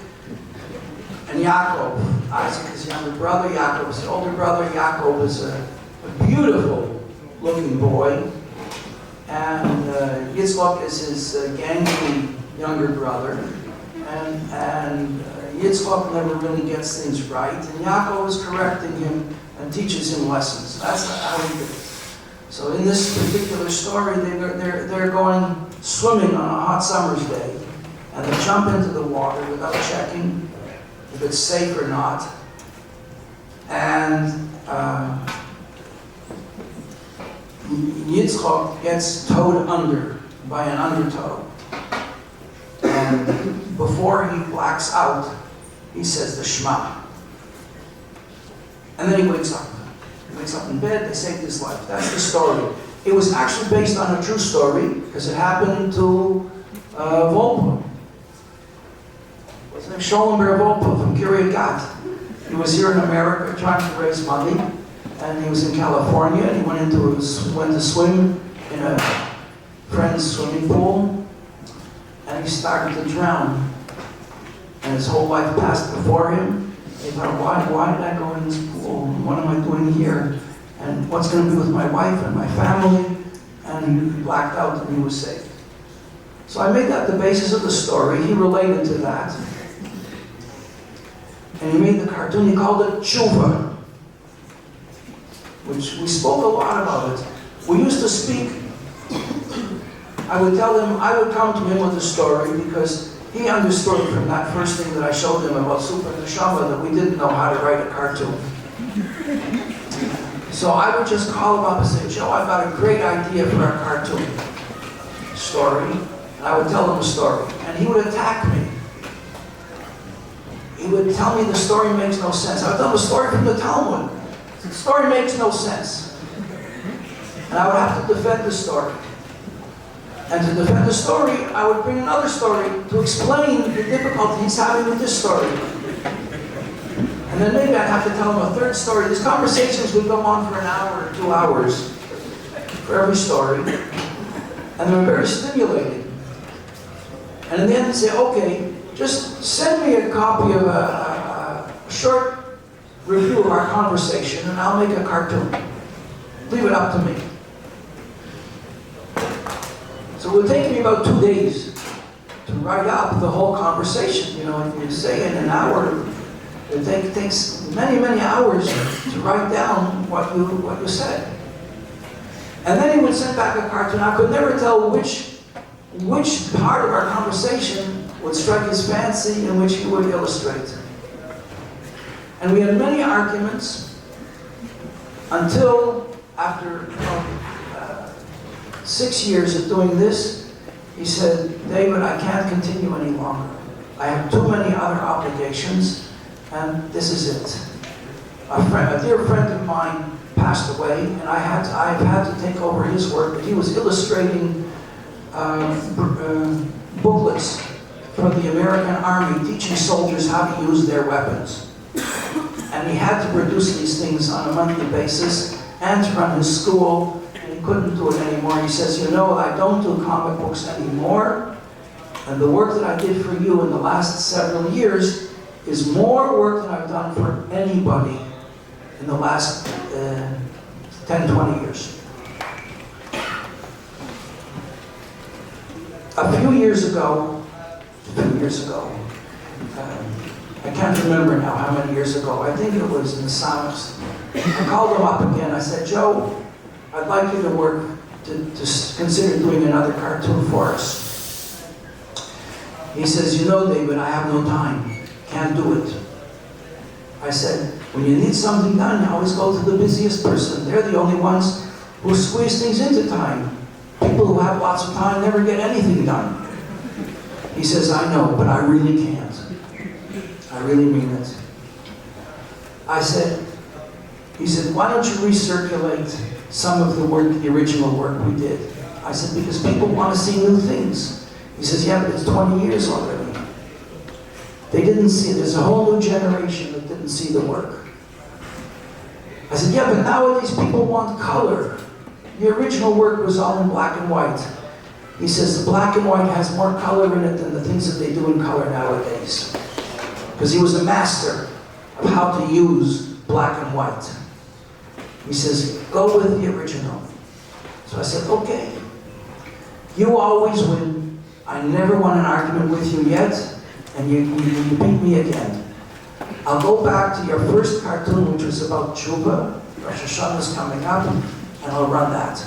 and Yaakov. Isaac is the younger brother, Yaakov is the older brother. Yaakov is a beautiful looking boy. And Yitzchak is his gangly younger brother. And Yitzchak never really gets things right. And Yaakov is correcting him and teaches him lessons. That's how he did it. So in this particular story, they're going swimming on a hot summer's day, and they jump into the water without checking if it's safe or not. And Yitzchak gets towed under by an undertow. And before he blacks out, he says the Shema. And then he wakes up. He wakes up in bed, they saved his life. That's the story. It was actually based on a true story, because it happened to Volpa. His name is Schollenberg Volpa from Kiryat Gat. He was here in America trying to raise money, and he was in California, and he went to swim in a friend's swimming pool, and he started to drown. And his whole life passed before him. He thought, why did I go in this pool? What am I doing here? And what's going to be with my wife and my family? And he blacked out and he was saved. So I made that the basis of the story. He related to that. And he made the cartoon. He called it Tshuva, which we spoke a lot about it. We used to speak. I would come to him with a story because he understood from that first thing that I showed him about Super Neshama that we didn't know how to write a cartoon. So I would just call him up and say, Joe, I've got a great idea for a cartoon story. And I would tell him a story. And he would attack me. He would tell me the story makes no sense. I would tell him a story from the Talmud. The story makes no sense. And I would have to defend the story. And to defend the story, I would bring another story to explain the difficulty he's having with this story. And then maybe I'd have to tell him a third story. These conversations would go on for an hour or 2 hours for every story. And they were very stimulating. And in the end, he'd say, okay, just send me a copy of a a short review of our conversation, and I'll make a cartoon. Leave it up to me. So it would take me about 2 days to write up the whole conversation. You know, if you say in an hour, it takes many, many hours to write down what you said. And then he would send back a cartoon. I could never tell which part of our conversation would strike his fancy and which he would illustrate. And we had many arguments until after 6 years of doing this, he said, David, I can't continue any longer. I have too many other obligations, and this is it. A dear friend of mine passed away, and I've had to take over his work, but he was illustrating booklets for the American Army, teaching soldiers how to use their weapons. And he had to produce these things on a monthly basis and to run his school, and he couldn't do it anymore. He says, you know, I don't do comic books anymore, and the work that I did for you in the last several years is more work than I've done for anybody in the last 10, 20 years. A few years ago, I can't remember now how many years ago, I think it was in the Sonics, I called him up again. I said, Joe, I'd like you to consider doing another cartoon for us. He says, you know, David, I have no time. Can't do it. I said, when you need something done, you always go to the busiest person. They're the only ones who squeeze things into time. People who have lots of time never get anything done. He says, I know, but I really can't. I really mean it. He said, why don't you recirculate some of the original work we did? I said, because people want to see new things. He says, yeah, but it's 20 years already. They didn't see it. There's a whole new generation that didn't see the work. I said, yeah, but nowadays people want color. The original work was all in black and white. He says, the black and white has more color in it than the things that they do in color nowadays. Because he was a master of how to use black and white. He says, go with the original. So I said, okay. You always win. I never won an argument with you yet, and you beat me again. I'll go back to your first cartoon, which was about Tshuva. Rosh Hashanah is coming up, and I'll run that.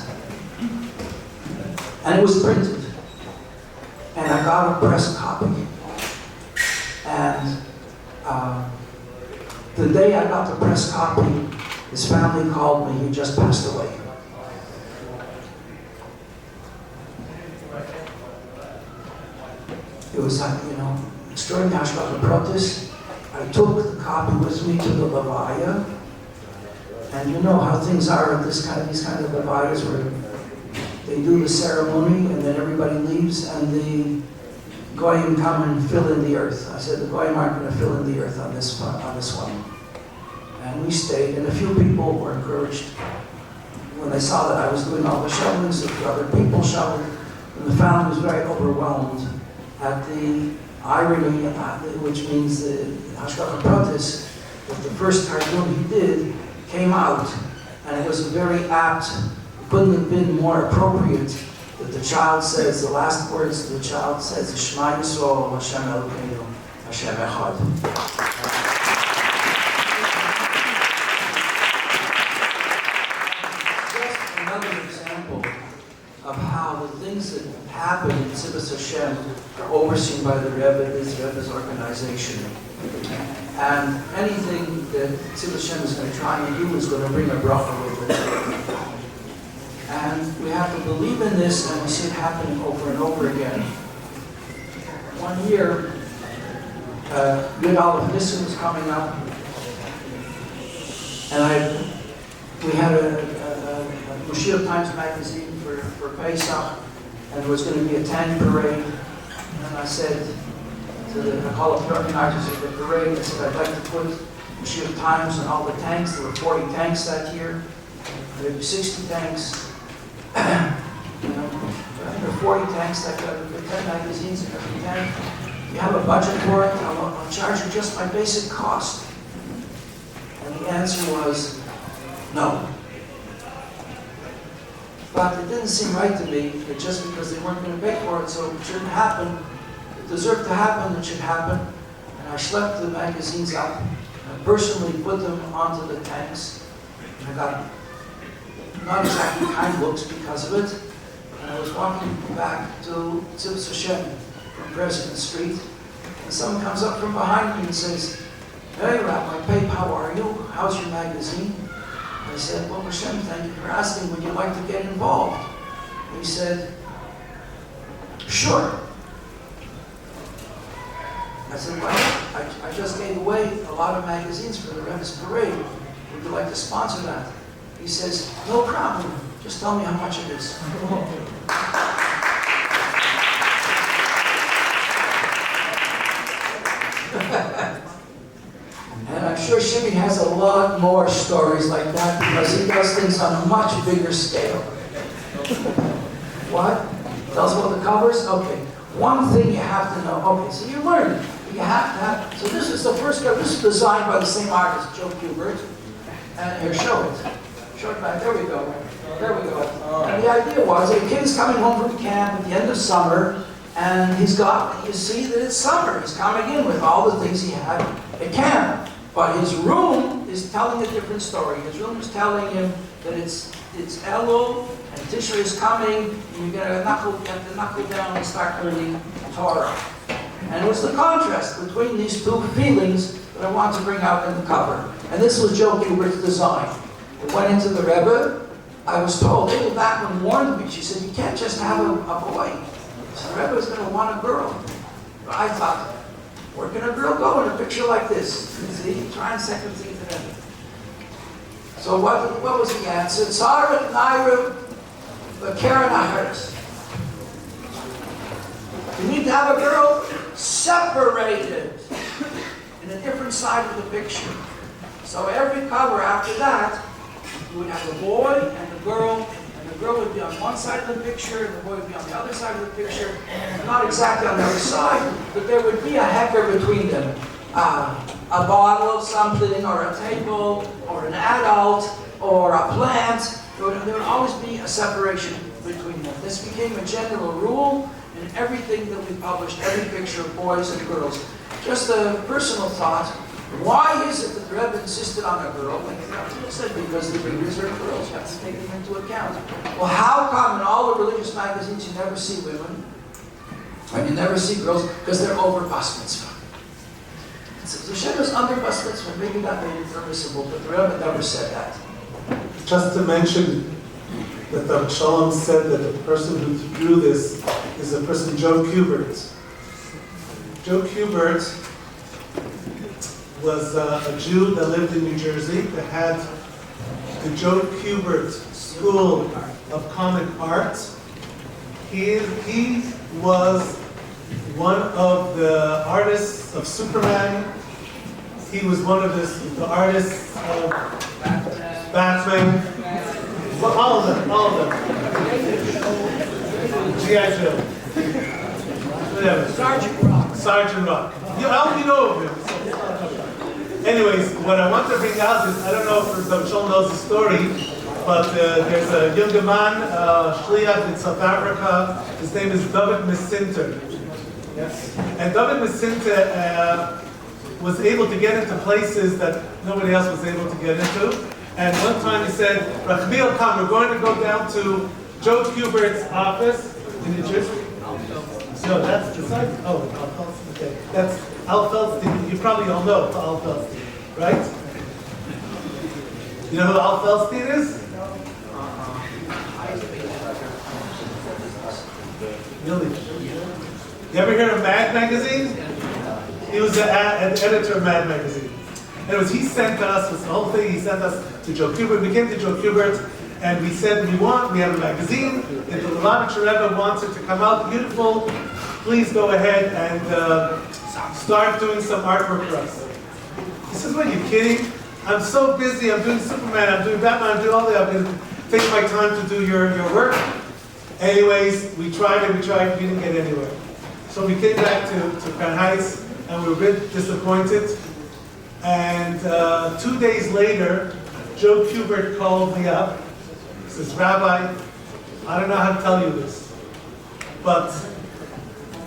And it was printed. And I got a press copy. And the day I got the press copy, his family called me. He just passed away. It was like, you know, extraordinary protest. I took the copy with me to the Levaya. And you know how things are at these kind of Levayas, where they do the ceremony and then everybody leaves and the Goyim come and fill in the earth. I said, the Goyim aren't going to fill in the earth on this one. And we stayed, and a few people were encouraged when they saw that I was doing all the shovelings, that other people shoveled, and the family was very overwhelmed at the irony, which means the Hashgacha protest, that the first cartoon he did came out, and it was very apt. It couldn't have been more appropriate that the child says, the last words the child says, Shema Yisrael, Hashem Elokeinu, Hashem Echad. Just another example of how the things that happen in Tzivos Hashem are overseen by the Rebbe, this Rebbe's organization. And anything that Tzivos Hashem is going to try and do is going to bring a bracha with it. And we have to believe in this, and we see it happening over and over again. One year, Yud Aleph Nisan was coming up, and we had a Mashiach Times magazine for Pesach, and there was going to be a tank parade. And I said to I called up the organizers of the parade, I said, I'd like to put Mashiach Times on all the tanks. There were 40 tanks that year. There were 60 tanks. You know, there are 40 tanks that got 10 magazines in every tank. You have a budget for it, I'll charge you just my basic cost. the answer was no. But it didn't seem right to me that just because they weren't going to pay for it, so it shouldn't happen. It deserved to happen, it should happen. And I schlepped the magazines up. I personally put them onto the tanks. And I got not exactly kind looks because of it. And I was walking back to Tzivos Hashem from President Street. And someone comes up from behind me and says, "Hey, Rabbi Pape, how are you? How's your magazine?" I said, "Well, Hashem, thank you for asking. Would you like to get involved?" He said, "Sure." I said, "Well, I just gave away a lot of magazines for the Rebbe's parade. Would you like to sponsor that?" He says, "No problem. Just tell me how much it is." And I'm sure Shimmy has a lot more stories like that because he does things on a much bigger scale. What? Tell us about the covers? Okay. One thing you have to know. Okay, so you learn. You have to have. So this is the first cover. This is designed by the same artist, Joe Kubert. And here, show it. Show it back. There we go. There we go. And the idea was a kid's coming home from camp at the end of summer, and he's got, you see that it's summer. He's coming in with all the things he had at camp. But his room is telling a different story. His room is telling him that it's Elul, and Tishrei is coming, and you're going to have to knuckle down and start learning Torah. And it was the contrast between these two feelings that I want to bring out in the cover. And this was Joe Kubert's design. It went into the Rebbe. I was told, Rebbe Bachman warned me. She said, "You can't just have a boy. So the Rebbe is going to want a girl." But I thought, where can a girl go in a picture like this? See, try and second thing to them. So what was the answer? Tzara Naira Karen Aharis. You need to have a girl separated in a different side of the picture. So every cover after that, you would have a boy and a girl would be on one side of the picture, and the boy would be on the other side of the picture, and not exactly on the other side, but there would be a hecker between them. A bottle of something, or a table, or an adult, or a plant. There would always be a separation between them. This became a general rule in everything that we published, every picture of boys and girls. Just a personal thought. Why is it that the Rebbe insisted on a girl? Like I said, because the readers are girls. You have to take them into account. Well, how come in all the religious magazines you never see women? And you never see girls? Because they're over bas mitzvah. So the Shem is under bas mitzvah. Maybe that made it permissible, but the Rebbe never said that. Just to mention that the Shalom said that the person who drew this is a person, Joe Kubert. Joe Kubert was a Jew that lived in New Jersey that had the Joe Kubert School of Comic Art. He was one of the artists of Superman. He was one of the artists of Batman. Well, all of them. G.I. Joe. Whatever. Sergeant Rock. You know of him. Anyways, what I want to bring out is, I don't know if Dr. Shol knows the story, but there's a young man, Shliach in South Africa. His name is David Mesinter. Yes? And David Mesinter was able to get into places that nobody else was able to get into. And one time he said, "Rachmiel, come, we're going to go down to Joe Kubert's office in New Jersey." No, that's the side. Oh, Al Feldstein. Okay, that's Al Feldstein. You probably all know Al Feldstein, right? You know who Al Feldstein is? Really? You ever heard of Mad Magazine? He was an editor of Mad Magazine. Anyways, he sent us this whole thing. He sent us to Joe Kubert. We came to Joe Kubert, and we said, we have a magazine. If the Lubavitcher Rebbe wants it to come out beautiful, please go ahead and start doing some artwork for us. He says, "What, are you kidding? I'm so busy. I'm doing Superman. I'm doing Batman. I'm doing all that. I'm going to take my time to do your work." Anyways, we tried. We didn't get anywhere. So we came back to Crown Heights, and we were a bit disappointed. And 2 days later, Joe Kubert called me up. He says, Rabbi, I don't know how to tell you this, but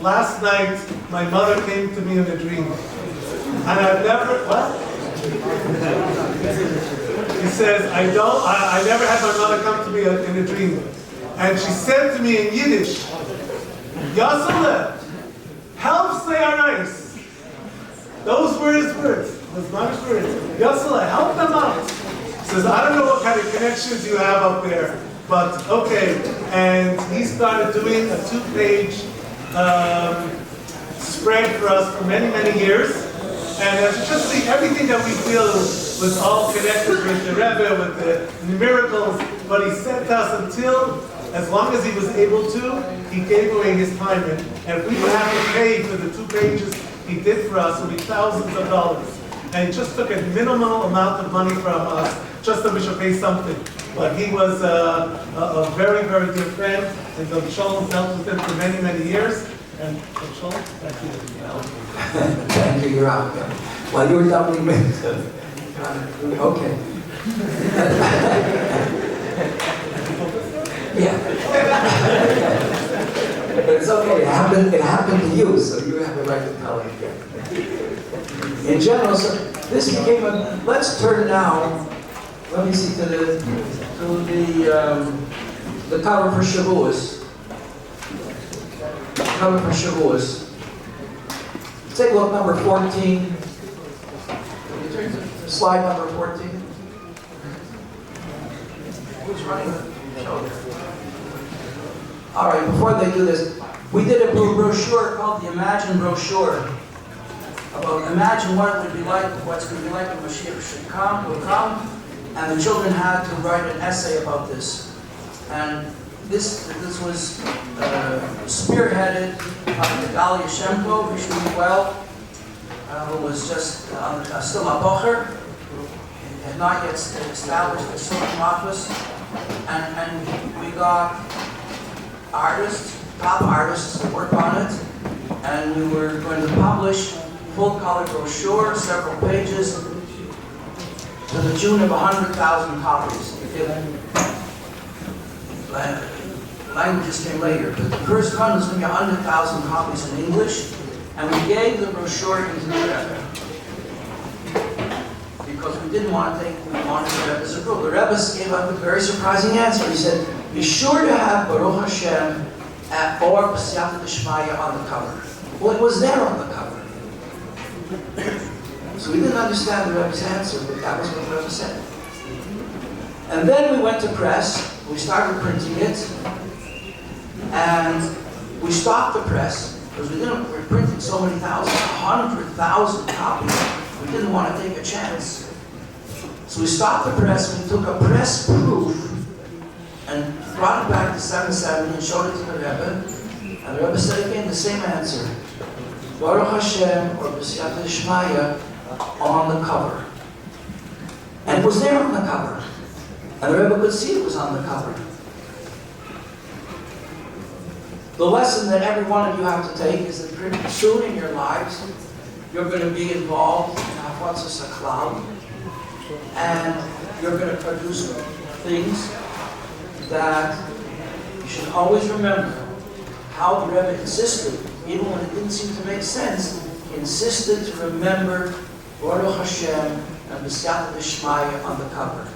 last night my mother came to me in a dream. And I've never, what? He says, I never had my mother come to me in a dream. And she said to me in Yiddish, Yasale, helps they are nice. Those were his words. Those nice words. Yasale, help them out. He says, I don't know what kind of connections you have up there, but okay. And he started doing a 2-page spread for us for many, many years. And as you just see, everything that we feel was all connected with the Rebbe, with the miracles. But he said to us until, as long as he was able to, he gave away his time. And if we would have to pay for the 2 pages he did for us, it would be thousands of dollars. And he just took a minimal amount of money from us, just that we should pay something. But he was a very, very dear friend, and the Shalom dealt with him for many, many years. And Shalom, thank you. Thank you, you're out. Well, you were doubling me. Okay. Yeah. But it's okay, it happened to you, so you have a right to tell it again. In general, so this became a, let's turn now, let me see, to the cover for Shavuos. Cover for Shavuos. Take a look, number 14. Can you turn to slide number 14? Who's running the show there? All right, before they do this, we did a brochure called the Imagine brochure. About imagine what it would be like, what's going to be like when Mashiach will come, and the children had to write an essay about this. And this was spearheaded by the Galia Shemko, who should be well, who was just still a bocher, who had not yet established the Supreme office, and we got artists, top artists to work on it, and we were going to publish full-color brochure, several pages, to the tune of 100,000 copies. Languages came later, but the first one was going to be 100,000 copies in English, and we gave the brochure to the Rebbe. Because we didn't want to we wanted the Rebbe's approval. The Rebbe gave up a very surprising answer. He said, be sure to have Baruch Hashem or B'siyata D'Shmaya on the cover. Well, it was there on the cover. So we didn't understand the Rebbe's answer, but that was what the Rebbe said. And then we went to press, we started printing it, and we stopped the press, because we were printing so many thousands, 100,000 copies, we didn't want to take a chance. So we stopped the press, we took a press proof, and brought it back to 770 and showed it to the Rebbe, and the Rebbe said again the same answer. Baruch Hashem or B'siyata D'Shmaya on the cover. And it was there on the cover. And the Rebbe could see it was on the cover. The lesson that every one of you have to take is that pretty soon in your lives, you're going to be involved in Hafwatzas HaKlal, and you're going to produce things that you should always remember how the Rebbe insisted, even when it didn't seem to make sense, he insisted to remember Baruch Hashem and B'siyata D'Shmaya on the cover.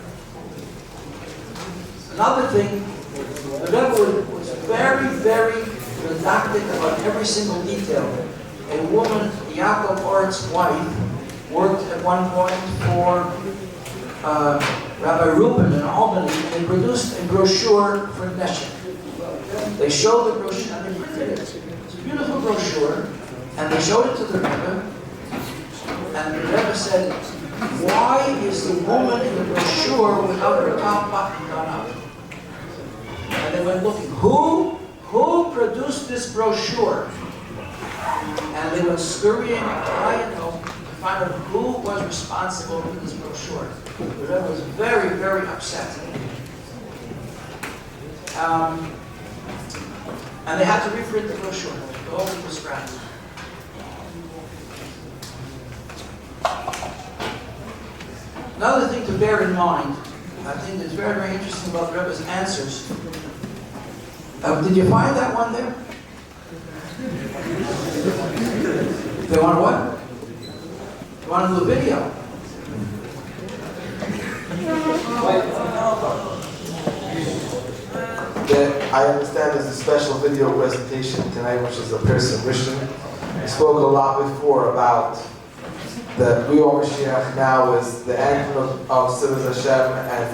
Another thing, the Rebbe was very, very didactic about every single detail. A woman, Yaakov Ort's wife, worked at one point for Rabbi Reuben in Albany. They produced a brochure for Neshek. They showed the brochure, and they printed it. It's a beautiful brochure, and they showed it to the Rebbe. And the Rebbe said, why is the woman in the brochure without her top button done up? And they went looking, who produced this brochure? And they went scurrying high and low to find out who was responsible for this brochure. The Rebbe was very, very upset. And they had to reprint the brochure. The whole thing was scrapped. bear in mind, I think it's very, very interesting about the Rebbe's answers. Did you find that one there? They want what? They want to do a video. I understand there's a special video presentation tonight, which is a person Rishon. I spoke a lot before about the Tzivos Mashiach now is the anthem of Tzivos Hashem, and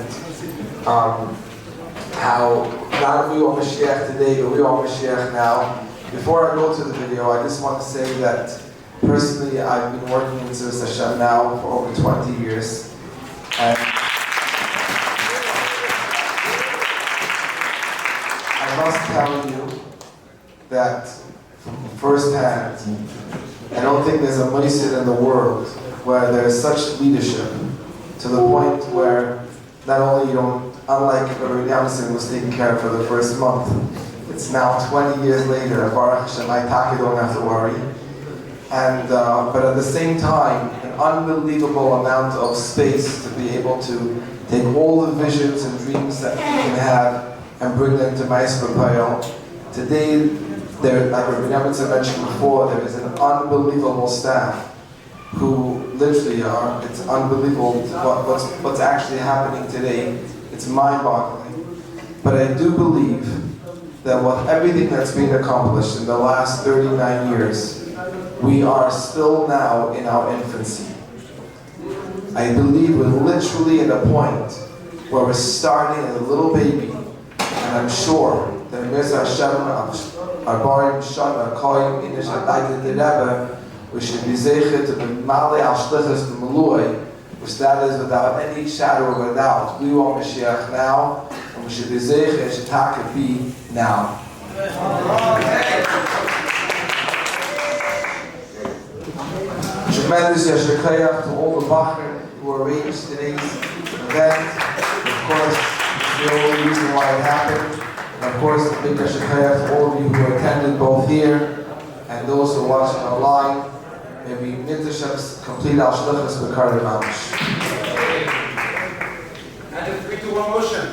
how not Tzivos Mashiach today, but Tzivos Mashiach now. Before I go to the video, I just want to say that personally I've been working in Tzivos Hashem now for over 20 years. And I must tell you that from firsthand, I don't think there's a moisid in the world where there's such leadership to the point where not only you don't, unlike Rebbe Yamson was taken care of for the first month, it's now 20 years later, Baruch Hashem, I don't have to worry. And, but at the same time, an unbelievable amount of space to be able to take all the visions and dreams that you can have and bring them to Ma'aseh B'Payel. Today, there, like Rebbe Yamson mentioned before, there is an unbelievable staff who literally are, it's unbelievable what's actually happening today. It's mind-boggling. But I do believe that with everything that's been accomplished in the last 39 years, we are still now in our infancy. I believe we're literally at a point where we're starting as a little baby, and I'm sure that Mirza Hashem, our Barim Shon, our Koyim, Inish, the Rebbe, we should be zeichet to be Male al Shlichus to Malui, which that is without any shadow of a doubt. We want Mashiach now, and we should be zeichet, should take be now. Tremendous Yasher Koyach to all the Bachar who arranged today's event. Of course, it's the only reason why it happened. And of course, a big Yasher Koyach to all of you who attended both here and those who are watching online. May we Mitzvah's complete Al Shlichus B'Kar Mamish. And a 3-2-1 motion.